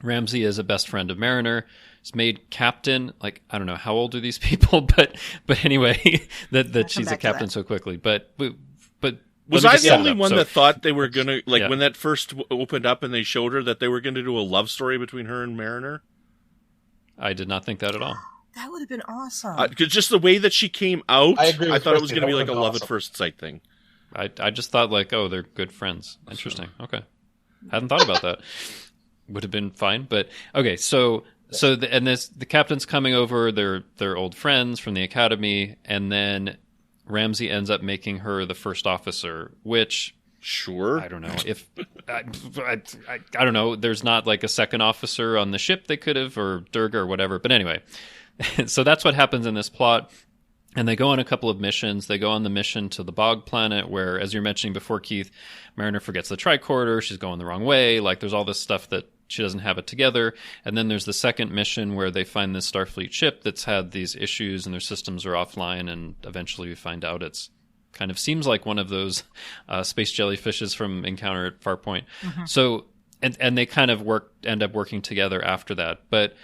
Ramsey is a best friend of Mariner. He's made captain. Like, I don't know, how old are these people? But anyway, that she's a captain so quickly. But was I the only one that thought they were gonna when that first opened up and they showed her that they were gonna do a love story between her and Mariner? I did not think that at all. That would have been awesome. Just the way that she came out, I thought it was going to be like a love at first sight thing. I just thought like, oh, they're good friends. Interesting. Okay, hadn't thought about that. Would have been fine, but okay. So the captain's coming over. They're old friends from the academy, and then Ramsey ends up making her the first officer, which. Sure. I don't know if I don't know. There's not like a second officer on the ship they could have, or Durga or whatever. But anyway, so that's what happens in this plot. And they go on a couple of missions. They go on the mission to the Bog planet, where, as you're mentioning before, Keith, Mariner forgets the tricorder. She's going the wrong way. Like, there's all this stuff that she doesn't have it together. And then there's the second mission where they find this Starfleet ship that's had these issues and their systems are offline. And eventually we find out it's kind of seems like one of those space jellyfishes from Encounter at Farpoint. Mm-hmm. So, and they kind of end up working together after that. But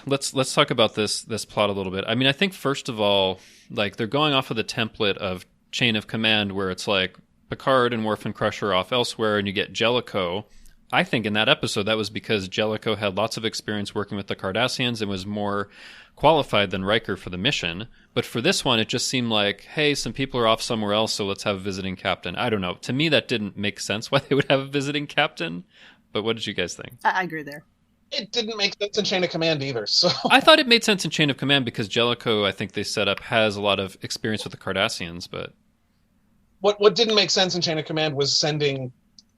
let's talk about this plot a little bit. I mean, I think first of all, like, they're going off of the template of Chain of Command, where it's like Picard and Worf and Crusher off elsewhere, and you get Jellicoe. I think in that episode, that was because Jellicoe had lots of experience working with the Cardassians and was more qualified than Riker for the mission. But for this one, it just seemed like, hey, some people are off somewhere else, so let's have a visiting captain. I don't know. To me, that didn't make sense why they would have a visiting captain. But what did you guys think? I agree there. It didn't make sense in Chain of Command either. So I thought it made sense in Chain of Command because Jellicoe, I think they set up, has a lot of experience with the Cardassians. But what didn't make sense in Chain of Command was sending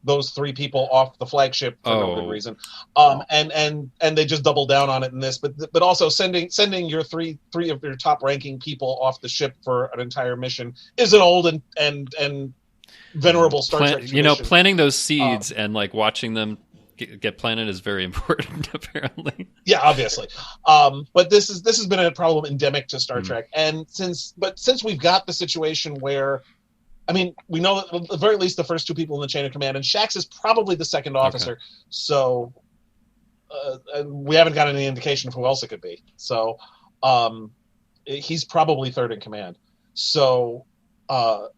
those three people off the flagship for no good reason. And they just doubled down on it in this, but also sending your three of your top ranking people off the ship for an entire mission is an old and venerable Star Trek tradition. Planting those seeds and like watching them get planted is very important, apparently. Yeah, obviously. But this has been a problem endemic to Star Trek, and since we've got the situation where, I mean, we know that at the very least the first two people in the Chain of Command, and Shax is probably the second officer, so we haven't got any indication of who else it could be. So he's probably third in command. So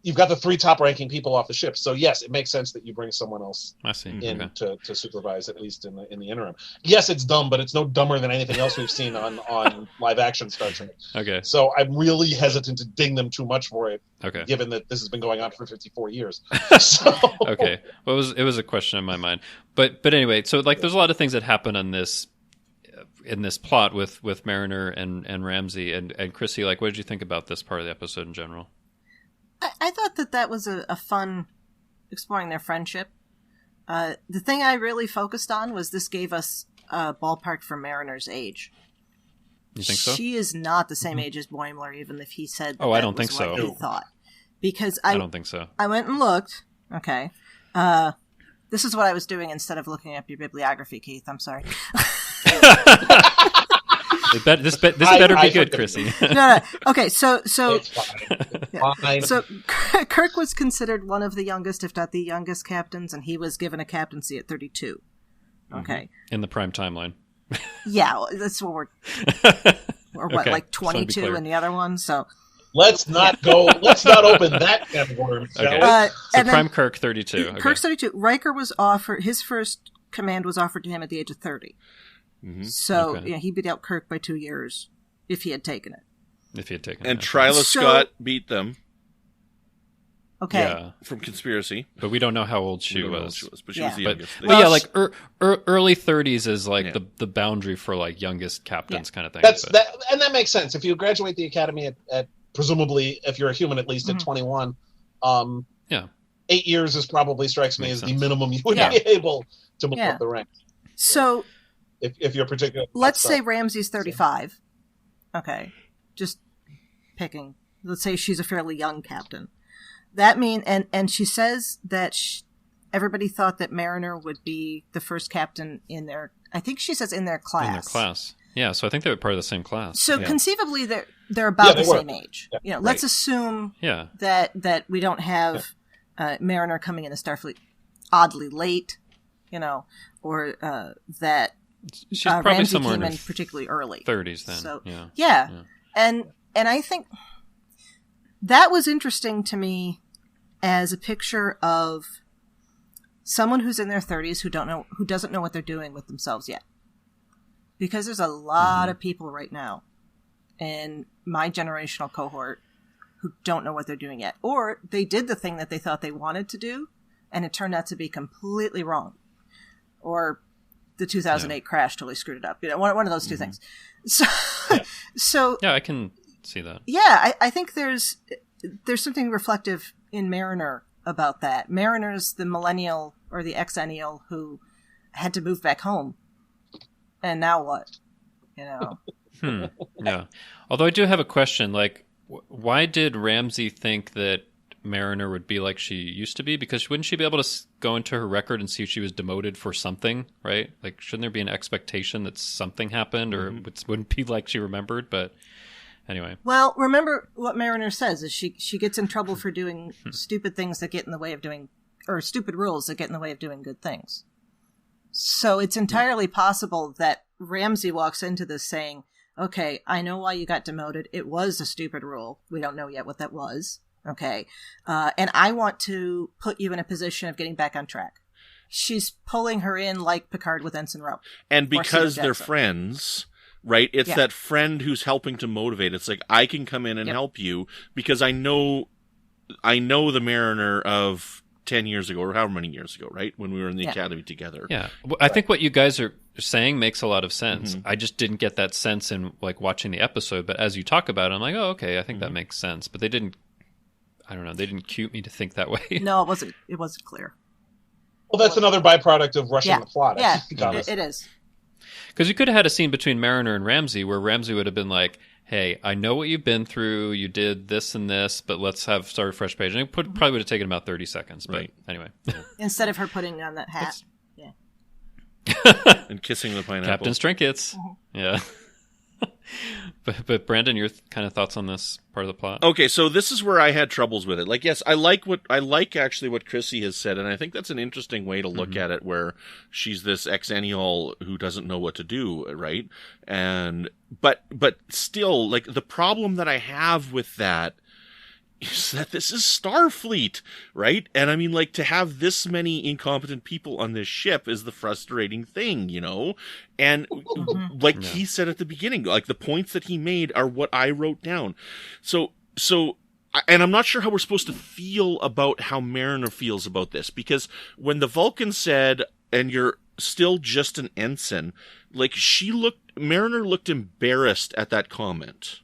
you've got the three top-ranking people off the ship. So yes, it makes sense that you bring someone else in to supervise, at least in the interim. Yes, it's dumb, but it's no dumber than anything else we've seen on live-action Star Trek. Okay. So I'm really hesitant to ding them too much for it, given that this has been going on for 54 years. So. Okay. Well, it was a question in my mind. But anyway, so like there's a lot of things that happen in this plot with Mariner and Ramsey and Chrissy. Like, what did you think about this part of the episode in general? I thought that was a fun exploring their friendship. The thing I really focused on was this gave us a ballpark for Mariner's age. You think so? She is not the same age as Boimler, even if he said that I don't think so. He thought. Because I don't think so. I went and looked. Okay. This is what I was doing instead of looking up your bibliography, Keith. I'm sorry. This better be good, Chrissy. No. Okay, so Fine. So Kirk was considered one of the youngest, if not the youngest captains, and he was given a captaincy at 32. Okay. In the prime timeline. Yeah, that's what we're... Or what, Okay, like just wanna be 22 clear. in the other one? So... Let's not open that can of worms, shall Okay. we? So and then prime Kirk 32. Okay. Kirk's 32. Riker was offered... His first command was offered to him at the age of 30. So Okay. he beat out Kirk by 2 years if he had taken it. If he had taken And it. Twyla So- Scott beat them Okay. Yeah. from Conspiracy. But we don't know how old she We don't know how was. old she was, but she Yeah. was the But, youngest. but yeah, like early 30s is like Yeah. the boundary for like youngest captains kind of thing. That's but- that makes sense. If you graduate the academy at presumably, if you're a human, at least at 21, Yeah. 8 years probably strikes me Makes as sense. the minimum you would Yeah. be able to move Yeah. up the ranks. So If you're particular, let's say Ramsey's 35. Okay. Just picking. Let's say she's a fairly young captain. That mean and she says that everybody thought that Mariner would be the first captain in their... I think she says in their class. in their class. Yeah, so I think they were part of the same class. So yeah. conceivably they're about they the were. same age. Yeah. You know, let's assume Yeah. that we don't have Mariner coming into Starfleet oddly late, you know, or that She's probably Ramsey somewhere came in in her particularly early. 30s then. So yeah. yeah. And I think that was interesting to me as a picture of someone who's in their 30s who doesn't know what they're doing with themselves yet. Because there's a lot of people right now in my generational cohort who don't know what they're doing yet. Or they did the thing that they thought they wanted to do, and it turned out to be completely wrong. Or the 2008 crash totally screwed it up. You know, one of those two things. So, Yeah, I can see that. yeah, I think there's something reflective in Mariner about that. Mariner's the millennial or the exennial who had to move back home. And now what? You know? Yeah. Although I do have a question, like, why did Ramsey think that Mariner would be like she used to be? Because wouldn't she be able to go into her record and see if she was demoted for something, right? Like, shouldn't there be an expectation that something happened, or it wouldn't be like she remembered? But anyway. Well, remember what Mariner says is she gets in trouble for doing stupid things that get in the way of doing, or stupid rules that get in the way of doing good things. So it's entirely possible that Ramsey walks into this saying, okay, I know why you got demoted. It was a stupid rule. We don't know yet what that was. Okay. And I want to put you in a position of getting back on track. She's pulling her in like Picard with Ensign Rowe. And because they're friends, right? It's that friend who's helping to motivate. It's like, I can come in and help you because I know the Mariner of 10 years ago, or however many years ago, right? When we were in the academy together. Yeah. Well, I think what you guys are saying makes a lot of sense. I just didn't get that sense in like watching the episode, but as you talk about it, I'm like, oh, okay, I think that makes sense. But they didn't cue me to think that way. No, it wasn't clear. Well, that's another byproduct of rushing the plot. Yeah, it is. Because you could have had a scene between Mariner and Ramsey where Ramsey would have been like, hey, I know what you've been through. You did this and this, but let's start a fresh page. And it probably would have taken about 30 seconds. But anyway. Instead of her putting on that hat. And kissing the pineapple. Captain's trinkets. Yeah. But Brandon, your kind of thoughts on this part of the plot? Okay, so this is where I had troubles with it. Like, yes, I like actually what Chrissie has said, and I think that's an interesting way to look at it, where she's this exennial who doesn't know what to do, right? And but still, like, the problem that I have with that is that this is Starfleet, right? And I mean, like, to have this many incompetent people on this ship is the frustrating thing, you know? And like he said at the beginning, like, the points that he made are what I wrote down. So, and I'm not sure how we're supposed to feel about how Mariner feels about this, because when the Vulcan said, and you're still just an ensign, like, Mariner looked embarrassed at that comment.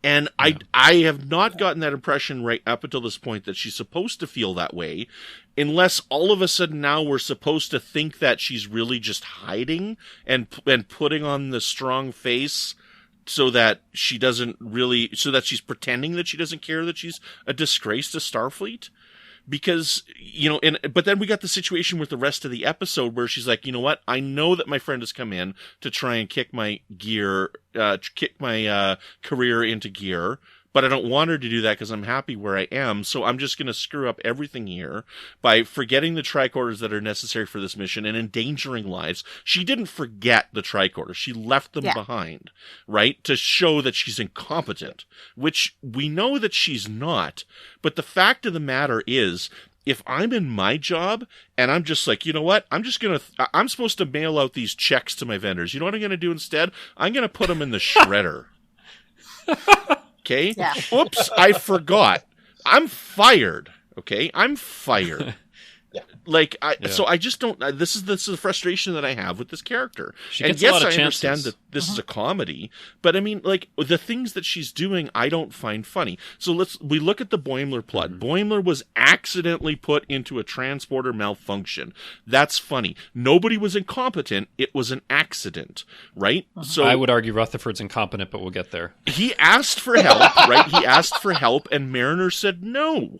And I have not gotten that impression right up until this point that she's supposed to feel that way, unless all of a sudden now we're supposed to think that she's really just hiding and putting on the strong face so that she doesn't really, so that she's pretending that she doesn't care that she's a disgrace to Starfleet. Because, you know, but then we got the situation with the rest of the episode where she's like, you know what? I know that my friend has come in to try and kick my career into gear, but I don't want her to do that because I'm happy where I am. So I'm just going to screw up everything here by forgetting the tricorders that are necessary for this mission and endangering lives. She didn't forget the tricorders. She left them behind, right? To show that she's incompetent, which we know that she's not. But the fact of the matter is, if I'm in my job and I'm just like, you know what? I'm supposed to mail out these checks to my vendors. You know what I'm going to do instead? I'm going to put them in the shredder. Okay? Yeah. Oops, I forgot. I'm fired. Okay? I'm fired. So I just don't. This is the frustration that I have with this character. And yes, I understand that this is a comedy, but I mean, like, the things that she's doing, I don't find funny. So we look at the Boimler plot. Boimler was accidentally put into a transporter malfunction. That's funny. Nobody was incompetent. It was an accident, right? So I would argue Rutherford's incompetent, but we'll get there. He asked for help, right? He asked for help, and Mariner said no.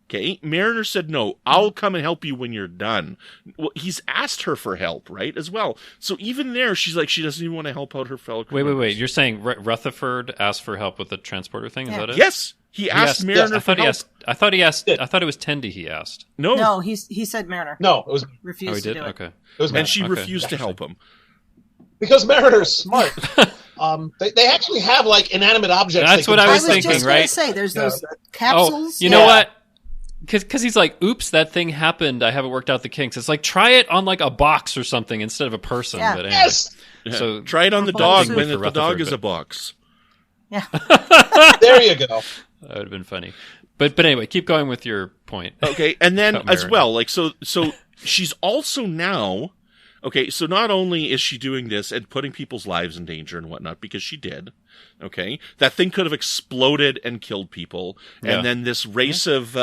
Okay, Mariner said, no, I'll come and help you when you're done. Well, he's asked her for help, right, as well. So even there, she's like, she doesn't even want to help out her fellow criminals. Wait. You're saying Rutherford asked for help with the transporter thing? Is that it? Yes. He asked Mariner for help. I thought it was Tendi he asked. No, he said Mariner. No, it was... Refused to do it. Okay. It was Mariner. And she refused to help him. Because Mariner's smart. They actually have, like, inanimate objects. That's what I was thinking, right? I was just going to say, there's those capsules. You know what? Because he's like, oops, that thing happened. I haven't worked out the kinks. It's like, try it on like a box or something instead of a person. Yeah. But anyway. Yes. So try it on the dog when the dog is a box. Yeah. There you go. That would have been funny. But anyway, keep going with your point. Okay, and then as well, like so she's also now. Okay, so not only is she doing this and putting people's lives in danger and whatnot, because she did, okay, that thing could have exploded and killed people, and then this race of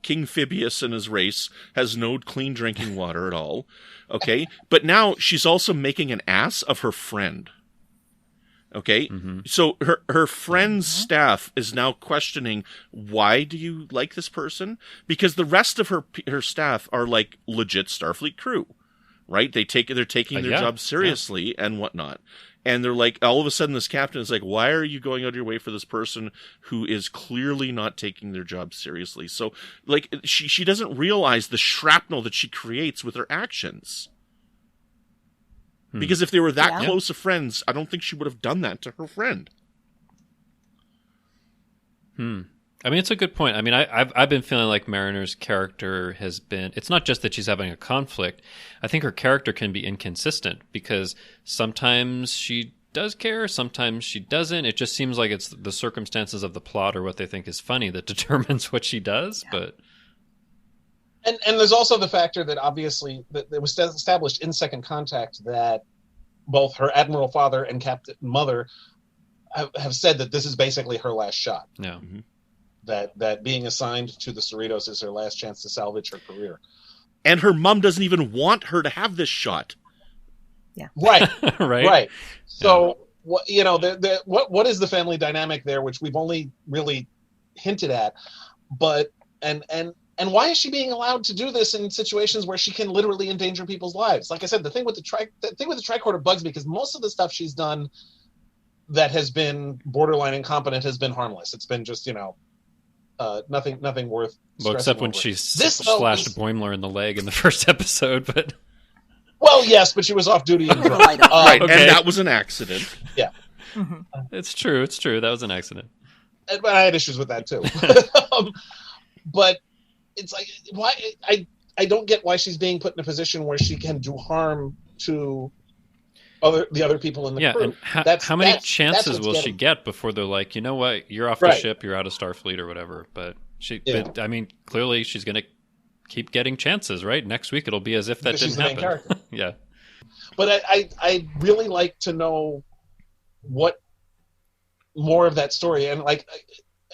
King Phoebus and his race has no clean drinking water at all, okay, but now she's also making an ass of her friend, okay, so her friend's staff is now questioning, why do you like this person? Because the rest of her staff are like legit Starfleet crew. Right? They're taking their job seriously and whatnot. And they're like, all of a sudden this captain is like, why are you going out of your way for this person who is clearly not taking their job seriously? So, like, she doesn't realize the shrapnel that she creates with her actions. Because if they were that close of friends, I don't think she would have done that to her friend. I mean, it's a good point. I mean, I've been feeling like Mariner's character has been... It's not just that she's having a conflict. I think her character can be inconsistent because sometimes she does care, sometimes she doesn't. It just seems like it's the circumstances of the plot or what they think is funny that determines what she does, but... And there's also the factor that obviously that it was established in Second Contact that both her Admiral father and Captain Mother have said that this is basically her last shot. Yeah. That being assigned to the Cerritos is her last chance to salvage her career. And her mom doesn't even want her to have this shot. Yeah. Right. Right. So, what is the family dynamic there, which we've only really hinted at, but and why is she being allowed to do this in situations where she can literally endanger people's lives? Like I said, the thing with the tricorder bugs me because most of the stuff she's done that has been borderline incompetent has been harmless. It's been just, nothing worth. Well, except when she slashed Boimler in the leg in the first episode, but. Well, yes, but she was off duty and right, and that was an accident. Yeah, It's true. That was an accident. But I had issues with that too. But it's like, why? I don't get why she's being put in a position where she can do harm to the other people in the crew. And how many chances will she get before they're like, you know what, you're off the ship, you're out of Starfleet or whatever. But but, I mean, clearly she's going to keep getting chances, right? Next week it'll be as if that didn't happen. Yeah. But I really like to know what more of that story, and like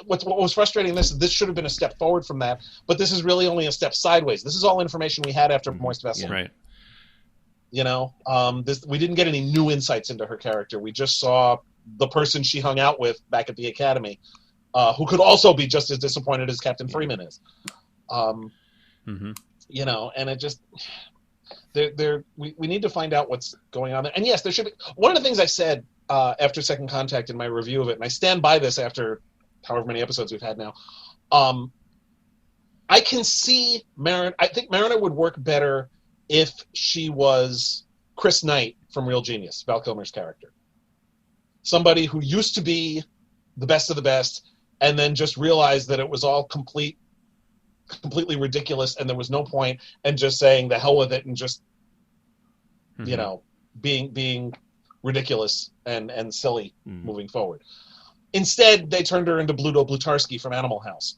what was frustrating this should have been a step forward from that, but this is really only a step sideways. This is all information we had after Moist Vessel. Right. We didn't get any new insights into her character. We just saw the person she hung out with back at the academy, who could also be just as disappointed as Captain Freeman is. And it just, we need to find out what's going on there. And yes, there should be. One of the things I said after Second Contact in my review of it, and I stand by this after however many episodes we've had now. I can see Mariner. I think Mariner would work better if she was Chris Knight from Real Genius, Val Kilmer's character. Somebody who used to be the best of the best, and then just realized that it was all completely ridiculous, and there was no point, and just saying the hell with it, and just being ridiculous and silly moving forward. Instead, they turned her into Pluto Blutarsky from Animal House.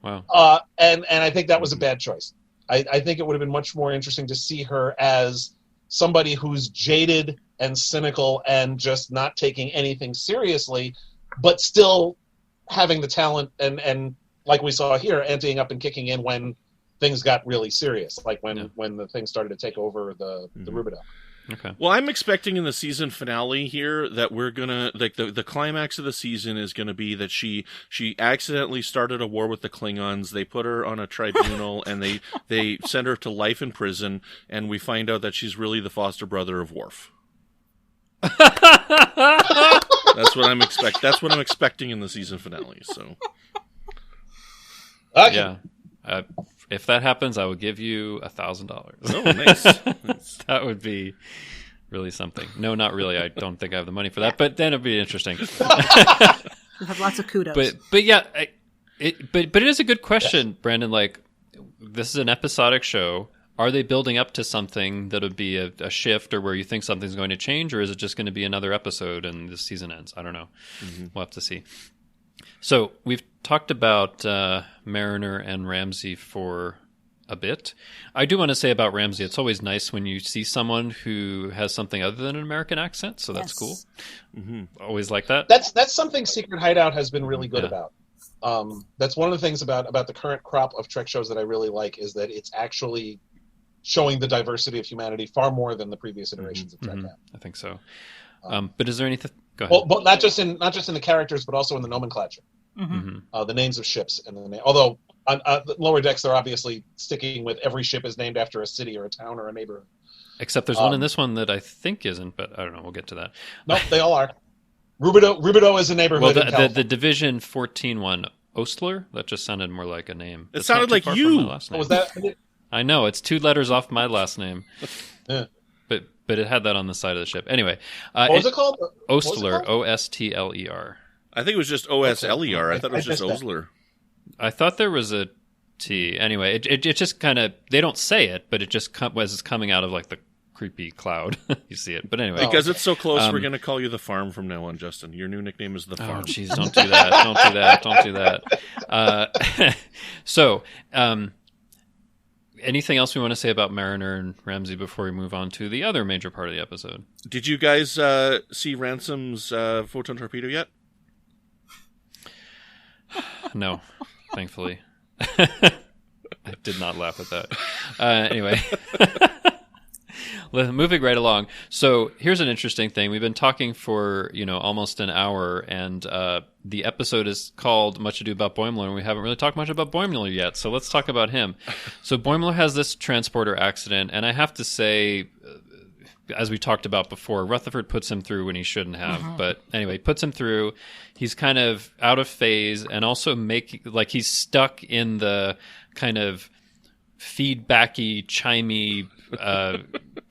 Wow. And I think that was a bad choice. I think it would have been much more interesting to see her as somebody who's jaded and cynical and just not taking anything seriously, but still having the talent and like we saw here, anteing up and kicking in when things got really serious, like when the thing started to take over the Rubidoux. Okay. Well, I'm expecting in the season finale here that we're gonna like the climax of the season is gonna be that she accidentally started a war with the Klingons. They put her on a tribunal and they send her to life in prison, and we find out that she's really the foster brother of Worf. That's what I'm expecting in the season finale. So, okay. Yeah. If that happens, I will give you $1,000. Oh, nice. That would be really something. No, not really. I don't think I have the money for that, but then it'd be interesting. You'll have lots of kudos. But yeah, it is a good question, Brandon. Like, this is an episodic show. Are they building up to something that would be a shift, or where you think something's going to change, or is it just going to be another episode and the season ends? I don't know. We'll have to see. So we've talked about Mariner and Ramsey for a bit. I do want to say about Ramsey, it's always nice when you see someone who has something other than an American accent, so that's cool. Always like that. That's something Secret Hideout has been really good about. That's one of the things about the current crop of Trek shows that I really like, is that it's actually showing the diversity of humanity far more than the previous iterations of Trek have. I think so. But is there anything? Go ahead. Well, but not just in the characters, but also in the nomenclature. The names of ships, and although on Lower Decks they're obviously sticking with every ship is named after a city or a town or a neighborhood. Except there's one in this one that I think isn't, but I don't know. We'll get to that. No, they all are. Rubidoux is a neighborhood. Well, the Division 14 one, Ostler, that just sounded more like a name. It sounded like you. Was that? I know, it's 2 letters off my last name. Yeah. But it had that on the side of the ship. Anyway. What was it called? Ostler, Ostler. I think it was just Osler. I thought it was just Osler. I thought there was a T. Anyway, it just kind of, they don't say it, but it just as it's coming out of like the creepy cloud. You see it. But anyway. Because it's so close, we're going to call you The Farm from now on, Justin. Your new nickname is The Farm. Oh, jeez, don't do that. Don't do that. So, anything else we want to say about Mariner and Ramsey before we move on to the other major part of the episode? Did you guys see Ransom's photon torpedo yet? No, thankfully. I did not laugh at that. Anyway, moving right along. So here's an interesting thing. We've been talking for almost an hour, and the episode is called Much Ado About Boimler, and we haven't really talked much about Boimler yet. So let's talk about him. So Boimler has this transporter accident, and I have to say, as we talked about before, Rutherford puts him through when he shouldn't have. But anyway, puts him through. He's kind of out of phase, and also he's stuck in the kind of feedbacky, chimey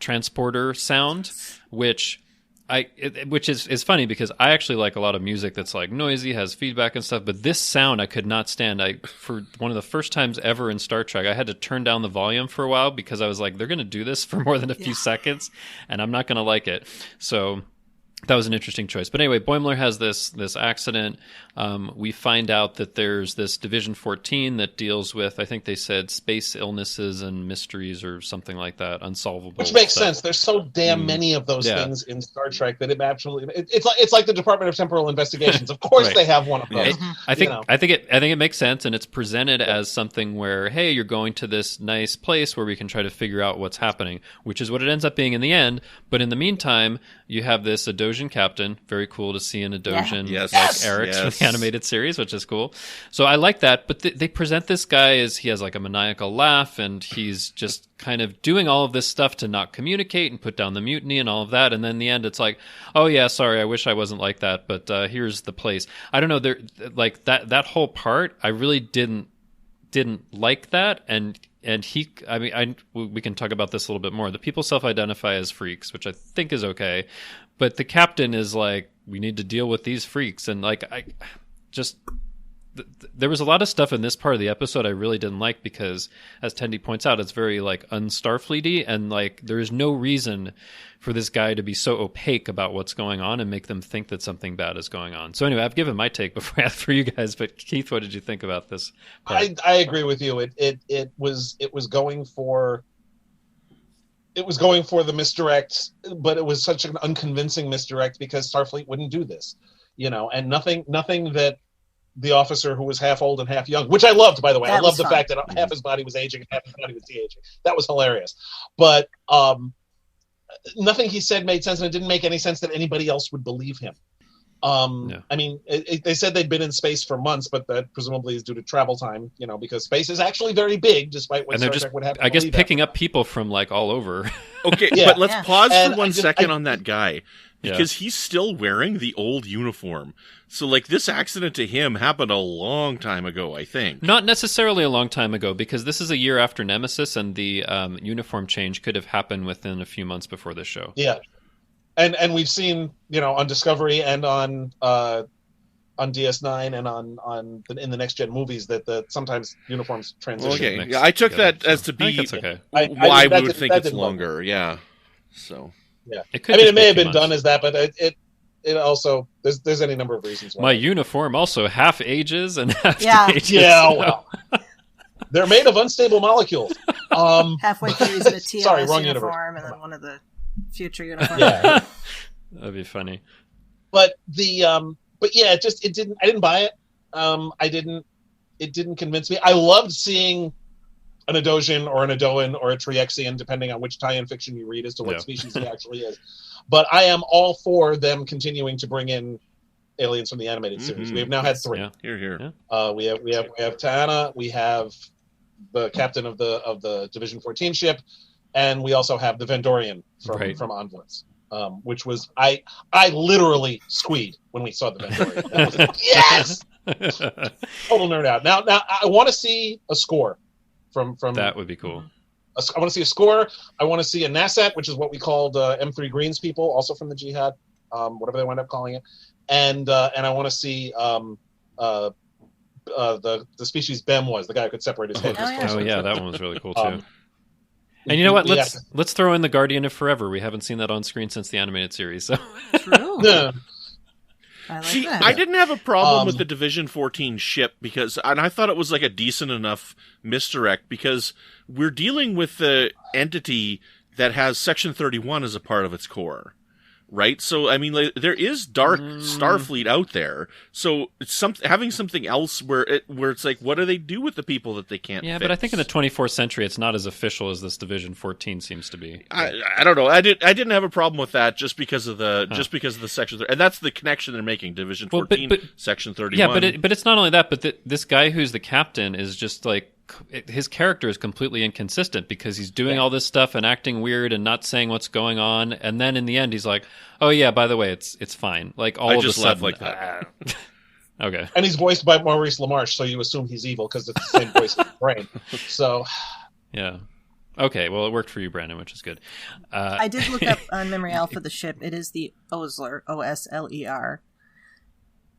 transporter sound, which is funny because I actually like a lot of music that's like noisy, has feedback and stuff, but this sound I could not stand. For one of the first times ever in Star Trek, I had to turn down the volume for a while because I was like, they're going to do this for more than a few seconds, and I'm not going to like it. So that was an interesting choice. But anyway, Boimler has this accident. We find out that there's this Division 14 that deals with, I think they said, space illnesses and mysteries or something like that, unsolvable. Which makes sense. There's so damn many of those things in Star Trek that it's like the Department of Temporal Investigations. Of course they have one of those. I think it makes sense, and it's presented as something where, hey, you're going to this nice place where we can try to figure out what's happening, which is what it ends up being in the end. But in the meantime, you have this Ado Adosian captain. Very cool to see an Adosian Yes. like Eric's Yes. from the animated series, which is cool. So I like that. But they present this guy as he has like a maniacal laugh, and he's just kind of doing all of this stuff to not communicate and put down the mutiny and all of that. And then in the end, it's like, oh yeah, sorry, I wish I wasn't like that, but here's the place. I don't know. There, like that whole part, I really didn't like that. And he, I mean, we can talk about this a little bit more. The people self-identify as freaks, which I think is okay, but the captain is like, we need to deal with these freaks, and like there was a lot of stuff in this part of the episode I really didn't like because, as Tendi points out, it's very like un-Starfleet-y, and like there is no reason for this guy to be so opaque about what's going on and make them think that something bad is going on. So anyway, I've given my take before I asked for you guys, but Keith, what did you think about this part? I agree with you. It was going for the misdirect, but it was such an unconvincing misdirect because Starfleet wouldn't do this, and nothing that the officer who was half old and half young, which I loved, by the way. I loved the fact that half his body was aging and half his body was de-aging. That was hilarious. But nothing he said made sense, and it didn't make any sense that anybody else would believe him. I mean, they said they'd been in space for months, but that presumably is due to travel time, because space is actually very big, despite what Star Trek would have to I guess believe picking up people from like all over. Okay, but let's pause for 1 second on that guy. Because he's still wearing the old uniform. So, like, this accident to him happened a long time ago, I think. Not necessarily a long time ago, because this is a year after Nemesis, and the uniform change could have happened within a few months before this show. Yeah. And we've seen, on Discovery and on DS9 and in the Next Gen movies that sometimes uniforms transition. Okay, yeah, I took that as to be why we would think it's longer. Yeah. So... Yeah, it may have been done as that, but it also there's any number of reasons why. My uniform also half ages and half ages. Yeah, well, they're made of unstable molecules. Halfway through he's in a TLS Sorry, wrong uniform, universe. and then one of the future uniforms. Yeah, that'd be funny. But it didn't. I didn't buy it. It didn't convince me. I loved seeing an Adosian or an Adoan or a Triexian, depending on which tie-in fiction you read as to what species he actually is. But I am all for them continuing to bring in aliens from the animated series. We have now had 3. Yeah. Here. We have Ta'ana, we have the captain of the Division 14 ship, and we also have the Vendorian from Envoys. Which was I literally squeed when we saw the Vendorian. I was like, yes! Total nerd out. Now I want to see a score. From that would be cool. I want to see a score. I want to see a NASAT, which is what we called M3 Greens people, also from the Jihad, whatever they wind up calling it, and I want to see the species Bem was the guy who could separate his head. That one was really cool too. And you know what? Let's throw in the Guardian of Forever. We haven't seen that on screen since the animated series. So. True. Yeah. I didn't have a problem with the Division 14 ship and I thought it was like a decent enough misdirect because we're dealing with the entity that has Section 31 as a part of its core, right? So, I mean, there is dark Starfleet out there. So it's having something else where it's like, what do they do with the people that they can't fix? But I think in the 24th century, it's not as official as this Division 14 seems to be. I don't know. I didn't have a problem with that just because of the Section 30, and that's the connection they're making. Division 14, Section 31. Yeah, but it's not only that. But this guy who's the captain is just like. His character is completely inconsistent because he's doing all this stuff and acting weird and not saying what's going on, and then in the end he's like, "Oh yeah, by the way, it's fine." Like all of a sudden, like that. Okay. And he's voiced by Maurice LaMarche, so you assume he's evil because it's the same voice as Brain. So, yeah. Okay, well, it worked for you, Brandon, which is good. I did look up on Memory Alpha the ship. It is the Oser, Osler.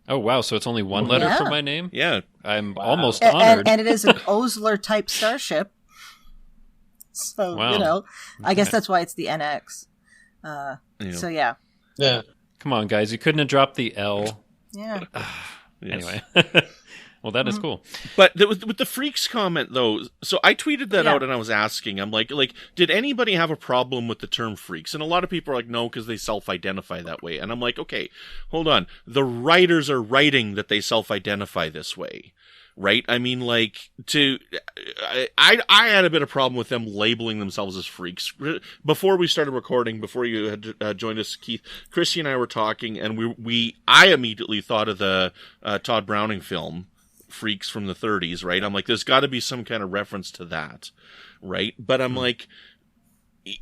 Oh, wow. So it's only one letter for my name? Yeah. I'm almost honored. And it is an Osler-type starship. So, I guess that's why it's the NX. So, yeah. Yeah. Come on, guys. You couldn't have dropped the L. Yeah. Anyway. Well, that is cool. But with the freaks comment, though, so I tweeted that out and I was asking, I'm like, did anybody have a problem with the term freaks? And a lot of people are like, no, because they self-identify that way. And I'm like, okay, hold on. The writers are writing that they self-identify this way, right? I mean, like, I had a bit of problem with them labeling themselves as freaks. Before we started recording, before you had joined us, Keith, Chrissy and I were talking, and I immediately thought of the Todd Browning film, Freaks from the 30s, right? I'm like, there's got to be some kind of reference to that, right? But I'm like,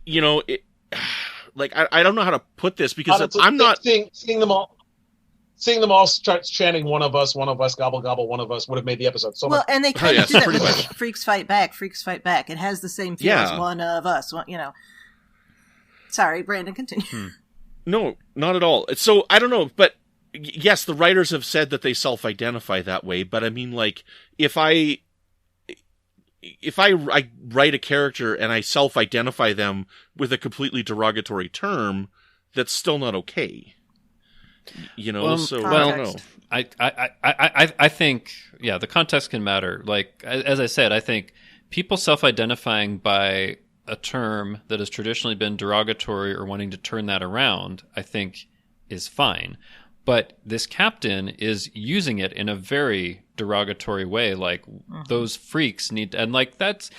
you know, like, I don't know how to put this, because Honestly, I'm not... Seeing them all start chanting one of us, gobble, gobble, one of us would have made the episode so much. And they kind of do that with much. Freaks Fight Back, Freaks Fight Back. It has the same feel as one of us, you know. Sorry, Brandon, continue. No, not at all. So, I don't know, but yes, the writers have said that they self-identify that way, but I mean, like, if I write a character and I self-identify them with a completely derogatory term, that's still not okay. You know, I don't know. I think, the context can matter. Like, as I said, I think people self-identifying by a term that has traditionally been derogatory or wanting to turn that around, I think is fine. But this captain is using it in a very derogatory way. Like, those freaks need to, and like, that's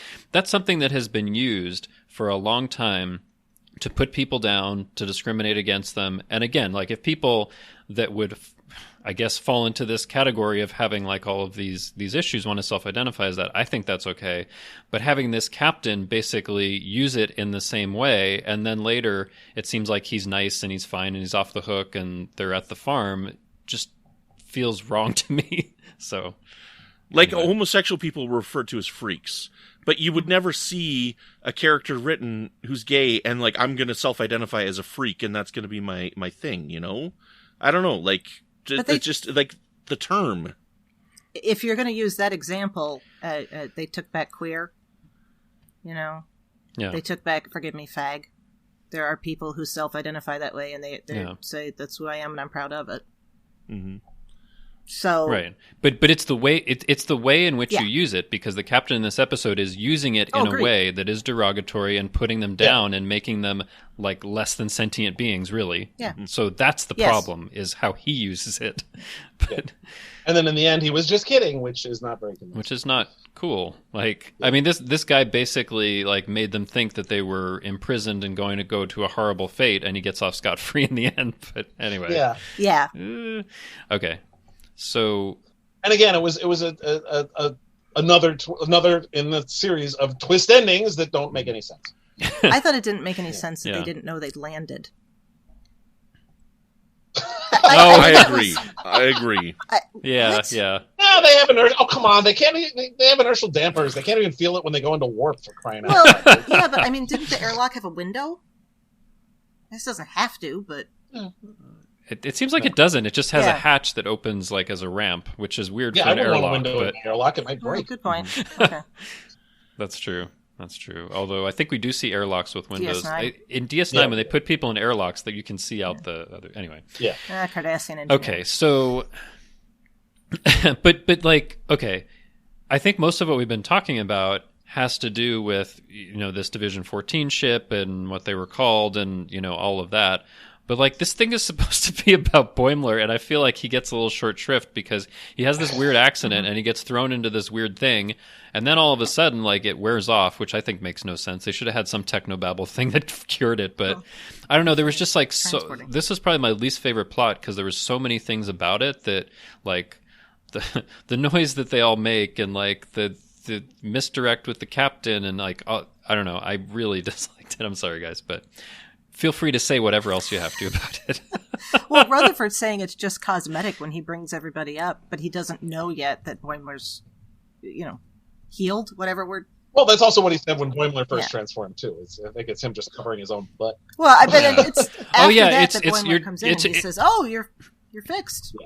something that has been used for a long time to put people down, to discriminate against them. And again, like, if people that would, I guess, fall into this category of having like all of these issues want to self-identify as that, I think that's okay. But having this captain basically use it in the same way, and then later it seems like he's nice and he's fine and he's off the hook and they're at the farm, just feels wrong to me. So, like, anyway. Homosexual people were referred to as freaks. But you would never see a character written who's gay and, like, I'm going to self-identify as a freak and that's going to be my thing, you know? I don't know, like, just like, the term. If you're going to use that example, they took back queer, you know? Yeah. They took back, forgive me, fag. There are people who self-identify that way and they say, that's who I am and I'm proud of it. Mm-hmm. So right, but it's the way it's the way in which you use it, because the captain in this episode is using it in a way that is derogatory and putting them down and making them like less than sentient beings, really. Yeah. So that's the problem, is how he uses it. But and then in the end, he was just kidding, which is not very convincing. Which is not cool. Like, I mean, this guy basically like made them think that they were imprisoned and going to go to a horrible fate, and he gets off scot-free in the end. But anyway. Yeah. Okay. So, and again, it was another in the series of twist endings that don't make any sense. I thought it didn't make any sense that they didn't know they'd landed. I agree. I agree. Yeah. No, they have oh, come on! They can't. They have inertial dampers. They can't even feel it when they go into warp, for crying out loud. Yeah, but I mean, didn't the airlock have a window? This doesn't have to, but. It seems like it doesn't. It just has a hatch that opens like as a ramp, which is weird for an airlock. Want a window in an airlock. It might break. Good point. Okay. That's true. Although I think we do see airlocks with windows. DS9. In DS9, when they put people in airlocks, that you can see out the other. Anyway. Yeah. Cardassian engineer. Okay, so, but like, okay, I think most of what we've been talking about has to do with, you know, this Division 14 ship and what they were called and, you know, all of that. But, like, this thing is supposed to be about Boimler, and I feel like he gets a little short shrift because he has this weird accident and he gets thrown into this weird thing, and then all of a sudden, like, it wears off, which I think makes no sense. They should have had some technobabble thing that cured it, but I don't know. There was just, like, so... This is probably my least favorite plot because there was so many things about it that, like, the noise that they all make and, like, the misdirect with the captain and, like, I don't know. I really disliked it. I'm sorry, guys, but... Feel free to say whatever else you have to about it. Well, Rutherford's saying it's just cosmetic when he brings everybody up, but he doesn't know yet that Boimler's, you know, healed, whatever word. Well, that's also what he said when Boimler first transformed, too. I think it's him just covering his own butt. Well, I bet it's after that Boimler comes in and he it, says, "Oh, you're fixed."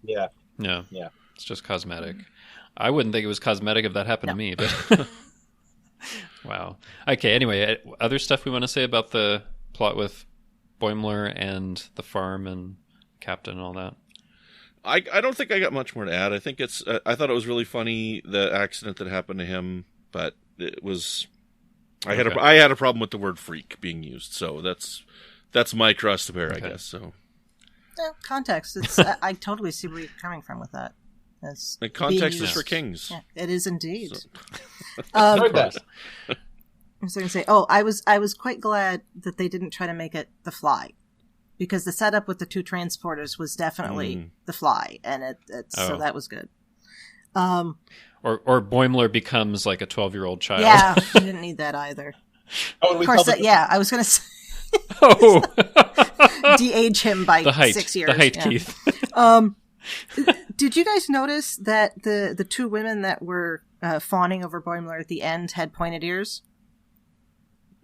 Yeah. It's just cosmetic. I wouldn't think it was cosmetic if that happened to me, but... Wow. Okay, anyway, other stuff we want to say about the plot with Boimler and the farm and Captain and all that? I don't think I got much more to add. I think it's I thought it was really funny, the accident that happened to him, but it was I had a problem with the word freak being used, so that's my cross to bear, I guess. So context. It's I totally see where you're coming from with that. The context is for kings. Yeah, it is indeed. So. Heard that. I was going to say, I was quite glad that they didn't try to make it The Fly, because the setup with the two transporters was definitely The Fly, and so that was good. Or Boimler becomes like a 12-year-old child. Yeah, we didn't need that either. Oh, of course, I was going to say, Oh, de-age him by the Hait, 6 years. the Hait, yeah. Keith. Did you guys notice that the two women that were fawning over Boimler at the end had pointed ears?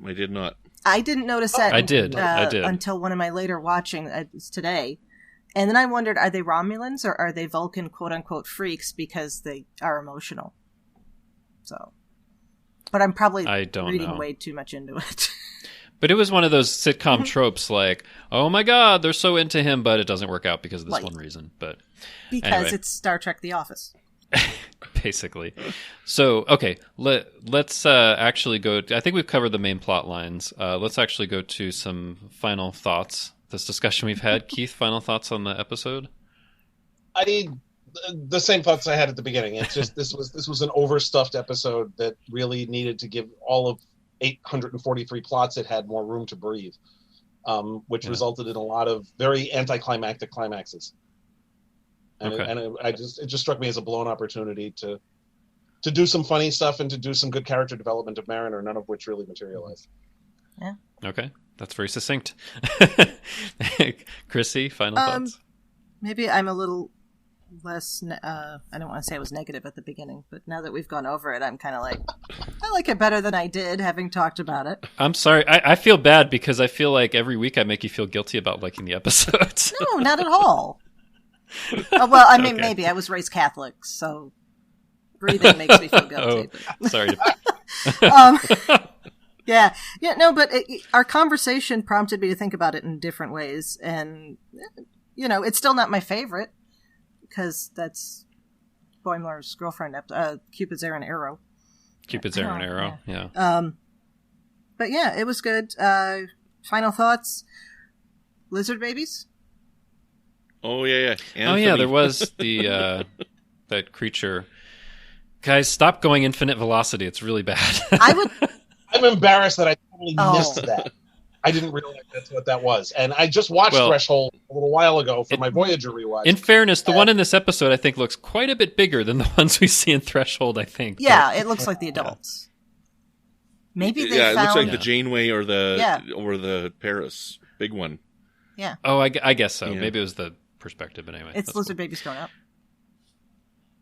I did not. I didn't notice that. I did until one of my later watching today, and then I wondered: are they Romulans or are they Vulcan "quote unquote" freaks because they are emotional? So, but I'm probably reading way too much into it. But it was one of those sitcom tropes, like, oh my God, they're so into him, but it doesn't work out because of this one reason. But because anyway. It's Star Trek: The Office. Basically. So, okay, let's actually go. I think we've covered the main plot lines. Let's actually go to some final thoughts. This discussion we've had. Keith, final thoughts on the episode? The same thoughts I had at the beginning. It's just this was an overstuffed episode that really needed to give all of 843 plots. It had more room to breathe, which resulted in a lot of very anticlimactic climaxes. And, it just struck me as a blown opportunity to do some funny stuff and to do some good character development of Mariner, none of which really materialized. Yeah. Okay, that's very succinct. Chrissie, final thoughts? Maybe I'm a little less, I don't want to say I was negative at the beginning, but now that we've gone over it, I'm kind of like, I like it better than I did, having talked about it. I'm sorry. I feel bad because I feel like every week I make you feel guilty about liking the episodes. No, not at all. Well, I mean, maybe I was raised Catholic, so breathing makes me feel guilty. Sorry. Yeah, no, but our conversation prompted me to think about it in different ways, and it's still not my favorite because that's Boimler's girlfriend, Cupid's Arrow and Arrow. Cupid's Arrow and Arrow, yeah. But yeah, it was good. Final thoughts: lizard babies. Oh yeah. Anthony. Oh yeah, there was the that creature. Guys, stop going infinite velocity. It's really bad. I'm embarrassed that I totally missed that. I didn't realize that's what that was, and I just watched Threshold a little while ago for my Voyager rewatch. In fairness, the one in this episode I think looks quite a bit bigger than the ones we see in Threshold. I think. Yeah, it looks like the adults. Maybe they it looks like the Janeway or the Paris big one. Yeah. Oh, I guess so. Yeah. Maybe it was the perspective, but anyway. It's lizard babies growing up.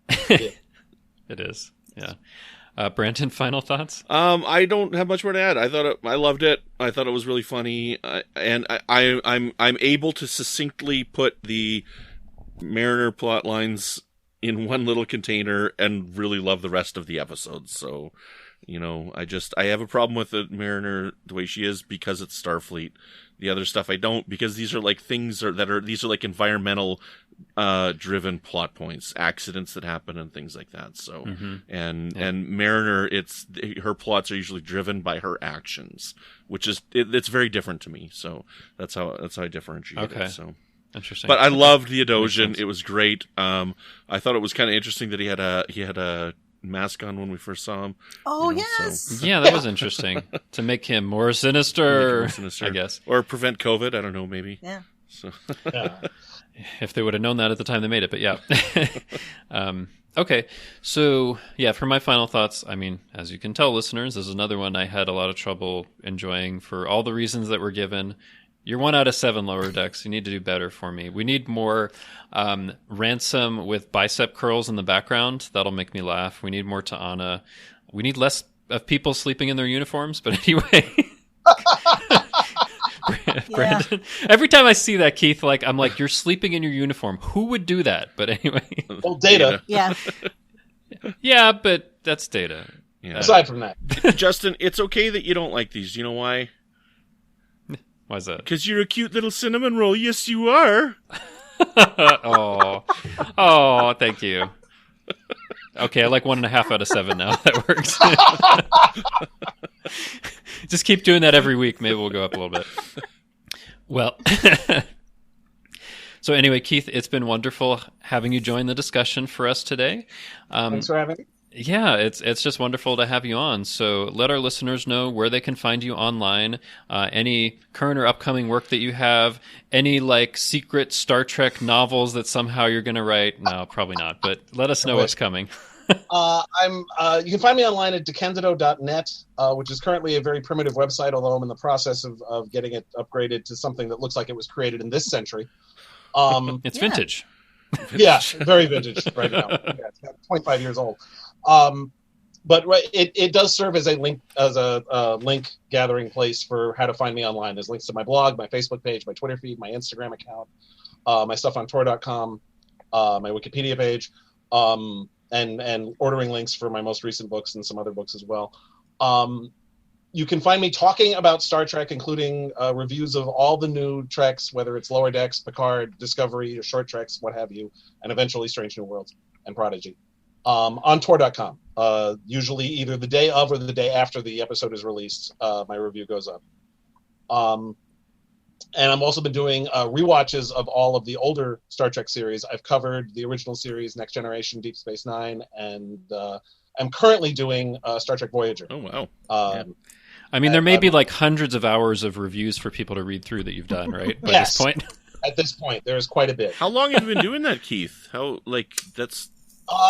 It is, yeah. Brandon, final thoughts? I don't have much more to add. I loved it. I thought it was really funny, and I'm able to succinctly put the Mariner plot lines in one little container and really love the rest of the episodes. So, I have a problem with the Mariner the way she is because it's Starfleet. The other stuff I don't, because these are like these are like environmental driven plot points, accidents that happen and things like that. So and Mariner, her plots are usually driven by her actions, which is it's very different to me. So that's how I differentiate it. So interesting. But I loved the Adosian. It was great. I thought it was kind of interesting that he had a mask on when we first saw him. Oh, yes. So. Yeah, that was interesting. To make him more sinister, I guess. Or prevent COVID. I don't know, maybe. Yeah. So. If they would have known that at the time they made it, but yeah. Okay. So, yeah, for my final thoughts, I mean, as you can tell, listeners, this is another one I had a lot of trouble enjoying for all the reasons that were given. You're 1 out of 7, Lower Decks. You need to do better for me. We need more Ransom with bicep curls in the background. That'll make me laugh. We need more Ta'ana. We need less of people sleeping in their uniforms. But anyway, Brandon. Every time I see that, Keith, I'm like, you're sleeping in your uniform. Who would do that? But anyway. Well, Data. Yeah. Yeah, but that's Data. Yeah. Aside from that. Justin, it's okay that you don't like these. You know why? Why is that? Because you're a cute little cinnamon roll. Yes, you are. Oh, thank you. Okay, I like 1.5 out of 7 now. That works. Just keep doing that every week. Maybe we'll go up a little bit. Well, So anyway, Keith, it's been wonderful having you join the discussion for us today. Thanks for having me. Yeah, it's just wonderful to have you on. So let our listeners know where they can find you online, any current or upcoming work that you have, any like secret Star Trek novels that somehow you're going to write. No, probably not, but let us know what's coming. You can find me online at decandido.net, which is currently a very primitive website, although I'm in the process of getting it upgraded to something that looks like it was created in this century. It's vintage. Yeah, very vintage right now. Yeah, it's about 25 years old. But it does serve as a link gathering place for how to find me online. There's links to my blog, my Facebook page, my Twitter feed, my Instagram account, my stuff on Tor.com, my Wikipedia page, and ordering links for my most recent books and some other books as well. You can find me talking about Star Trek, including reviews of all the new Treks, whether it's Lower Decks, Picard, Discovery, or Short Treks, what have you, and eventually Strange New Worlds and Prodigy. On Tor.com. Usually either the day of or the day after the episode is released, my review goes up. And I've also been doing rewatches of all of the older Star Trek series. I've covered the original series, Next Generation, Deep Space Nine, and I'm currently doing Star Trek Voyager. Oh, wow. Yeah. I mean, there may be like hundreds of hours of reviews for people to read through that you've done, right? By yes. this point? At this point, there is quite a bit. How long have you been doing that, Keith? That's...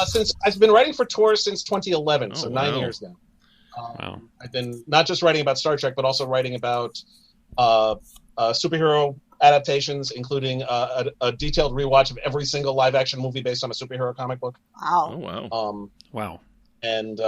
Since I've been writing for Tor since 2011, so 9 years now. Wow. I've been not just writing about Star Trek, but also writing about superhero adaptations, including a detailed rewatch of every single live-action movie based on a superhero comic book. Wow. Oh, wow. Wow. And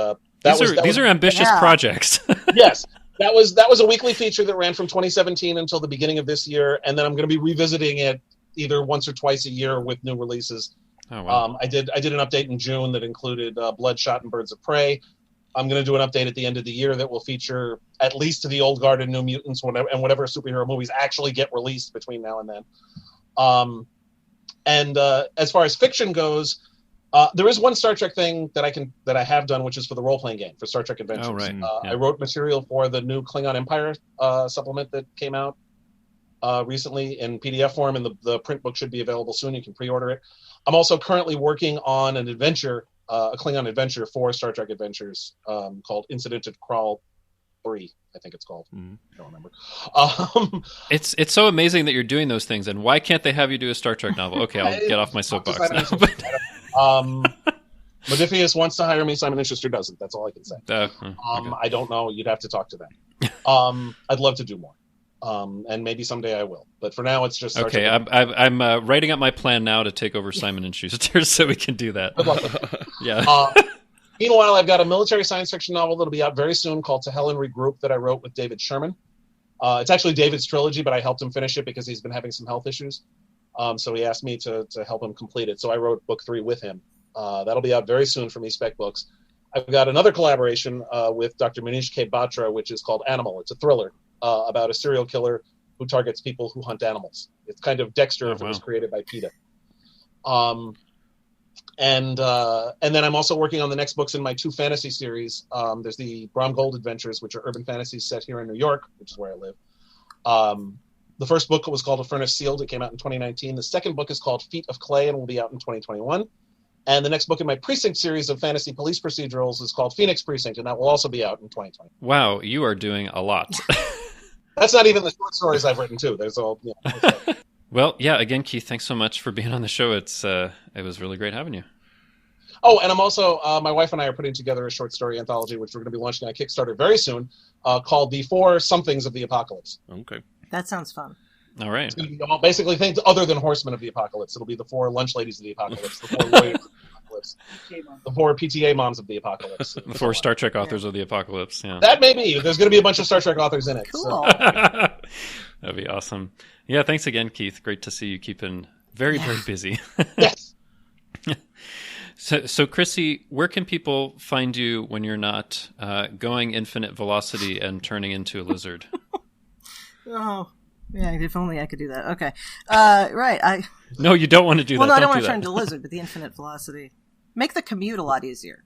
these are ambitious projects. Yes. That was a weekly feature that ran from 2017 until the beginning of this year, and then I'm going to be revisiting it either once or twice a year with new releases. Oh, wow. I did an update in June that included Bloodshot and Birds of Prey. I'm going to do an update at the end of the year that will feature at least the Old Guard and New Mutants, and whatever superhero movies actually get released between now and then. And as far as fiction goes, there is one Star Trek thing that I have done, which is for the role-playing game for Star Trek Adventures. Oh, right. I wrote material for the new Klingon Empire supplement that came out recently in PDF form, and the print book should be available soon. You can pre-order it. I'm also currently working on an adventure, a Klingon adventure for Star Trek Adventures called Incident at Crawl 3, I think it's called. I don't remember. It's so amazing that you're doing those things, and why can't they have you do a Star Trek novel? Okay, I'll get off my soapbox now. Modiphius wants to hire me, Simon & Schuster doesn't. That's all I can say. Okay. I don't know. You'd have to talk to them. I'd love to do more. And maybe someday I will. But for now, it's just Star Trek. I'm writing up my plan now to take over Simon & Schuster so we can do that. Good luck. Yeah. Meanwhile, I've got a military science fiction novel that'll be out very soon called To Hell and Regroup that I wrote with David Sherman. It's actually David's trilogy, but I helped him finish it because he's been having some health issues. So he asked me to help him complete it. So I wrote book 3 with him. That'll be out very soon from eSpec Books. I've got another collaboration with Dr. Manish K. Batra, which is called Animal. It's a thriller about a serial killer who targets people who hunt animals. It's kind of Dexter if it was created by PETA. And then I'm also working on the next books in my 2 fantasy series. There's the Brom Gold Adventures, which are urban fantasies set here in New York, which is where I live. The first book was called A Furnace Sealed. It came out in 2019. The second book is called Feet of Clay and will be out in 2021. And the next book in my Precinct series of fantasy police procedurals is called Phoenix Precinct, and that will also be out in 2020. Wow, you are doing a lot. That's not even the short stories I've written, too. There's all... Well, yeah, again, Keith, thanks so much for being on the show. It was really great having you. Oh, and I'm also... my wife and I are putting together a short story anthology, which we're going to be launching on Kickstarter very soon, called The 4 Somethings of the Apocalypse. Okay. That sounds fun. All right. It's going to be basically things other than Horsemen of the Apocalypse. It'll be the 4 Lunch Ladies of the Apocalypse, the 4 Warriors of the Apocalypse, the 4 PTA Moms of the Apocalypse. The 4 Star Trek authors of the Apocalypse, yeah. That may be. There's going to be a bunch of Star Trek authors in it. Cool. So. That'd be awesome. Yeah, thanks again, Keith. Great to see you keeping very, very busy. Yes. So, Chrissie, where can people find you when you're not going infinite velocity and turning into a lizard? Oh, yeah, if only I could do that. Okay. Right. No, you don't want to do that. Well, no, I don't want to turn into a lizard, but the infinite velocity. Make the commute a lot easier.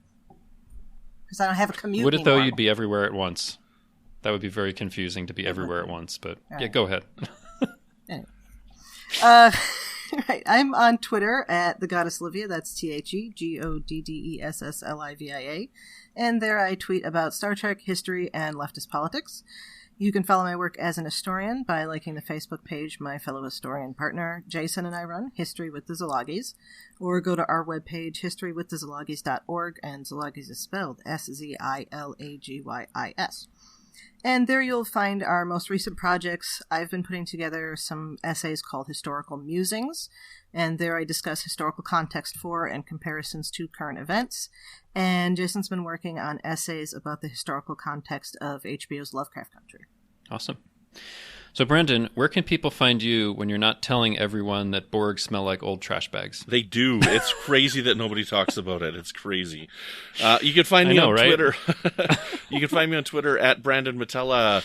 Because I don't have a commute Would it, anymore. though, you'd be everywhere at once? That would be very confusing to be everywhere at once, but yeah, go ahead. Anyway. Right. I'm on Twitter at the Goddess Livia. That's TheGoddessLivia. And there I tweet about Star Trek, history, and leftist politics. You can follow my work as an historian by liking the Facebook page my fellow historian partner Jason and I run, History with the Szilagys, or go to our webpage, historywiththeszilagys.org, and Szilagys is spelled Szilagys. And there you'll find our most recent projects. I've been putting together some essays called Historical Musings, and there I discuss historical context for and comparisons to current events. And Jason's been working on essays about the historical context of HBO's Lovecraft Country. Awesome. So, Brandon, where can people find you when you're not telling everyone that Borg smell like old trash bags? They do. It's crazy that nobody talks about it. It's crazy. You can find me on Twitter. You can find me on Twitter at Brandon Matella.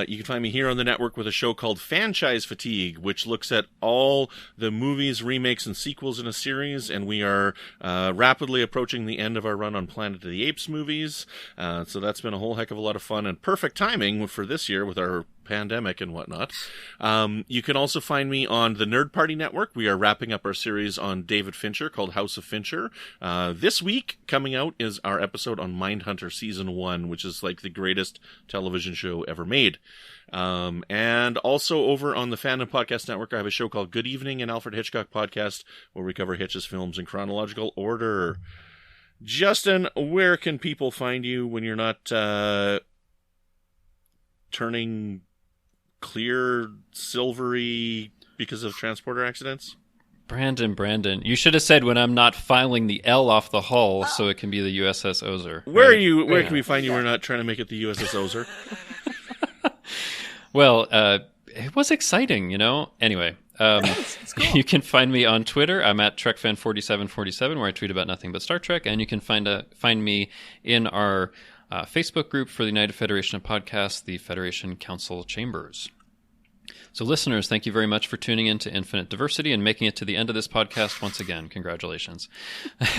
You can find me here on the network with a show called Franchise Fatigue, which looks at all the movies, remakes, and sequels in a series. And we are rapidly approaching the end of our run on Planet of the Apes movies. So that's been a whole heck of a lot of fun and perfect timing for this year with our pandemic and whatnot. You can also find me on the Nerd Party Network. We are wrapping up our series on David Fincher called House of Fincher. This week coming out is our episode on Mindhunter Season 1, which is like the greatest television show ever made. And also over on the Fandom Podcast Network, I have a show called Good Evening, an Alfred Hitchcock podcast, where we cover Hitch's films in chronological order. Justin, where can people find you when you're not turning clear silvery because of transporter accidents? Brandon, you should have said when I'm not filing the L off the hull so it can be the USS Oser. Where are you? Where can we find you? We're not trying to make it the USS Oser. Well, it was exciting, you know. Anyway, it's cool. You can find me on Twitter. I'm at TrekFan4747, where I tweet about nothing but Star Trek, and you can find me in our Facebook group for the United Federation of Podcasts, the Federation Council Chambers. So listeners, thank you very much for tuning in to Infinite Diversity and making it to the end of this podcast once again. Congratulations.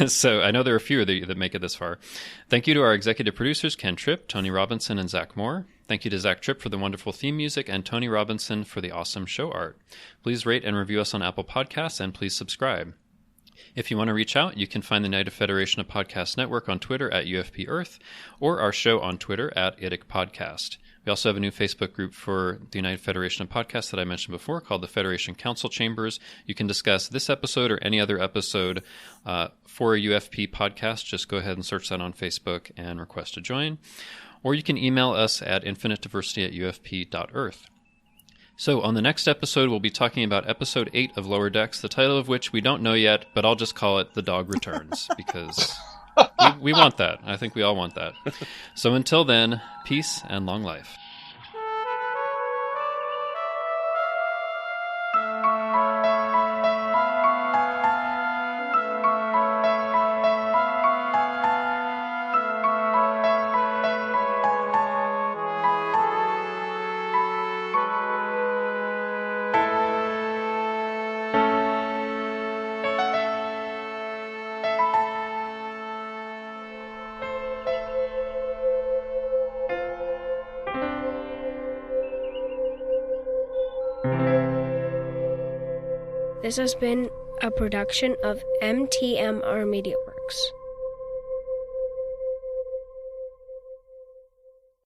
So I know there are a few of you that make it this far. Thank you to our executive producers, Ken Tripp, Tony Robinson, and Zach Moore. Thank you to Zach Tripp for the wonderful theme music and Tony Robinson for the awesome show art. Please rate and review us on Apple Podcasts, and please subscribe. If you want to reach out, you can find the United Federation of Podcasts Network on Twitter at UFP Earth, or our show on Twitter at IDIC Podcast. We also have a new Facebook group for the United Federation of Podcasts that I mentioned before called the Federation Council Chambers. You can discuss this episode or any other episode for a UFP podcast. Just go ahead and search that on Facebook and request to join. Or you can email us at infinitediversity@ufp.earth. So on the next episode, we'll be talking about Episode 8 of Lower Decks, the title of which we don't know yet, but I'll just call it The Dog Returns, because we want that. I think we all want that. So until then, peace and long life. This has been a production of MTMR Media Works.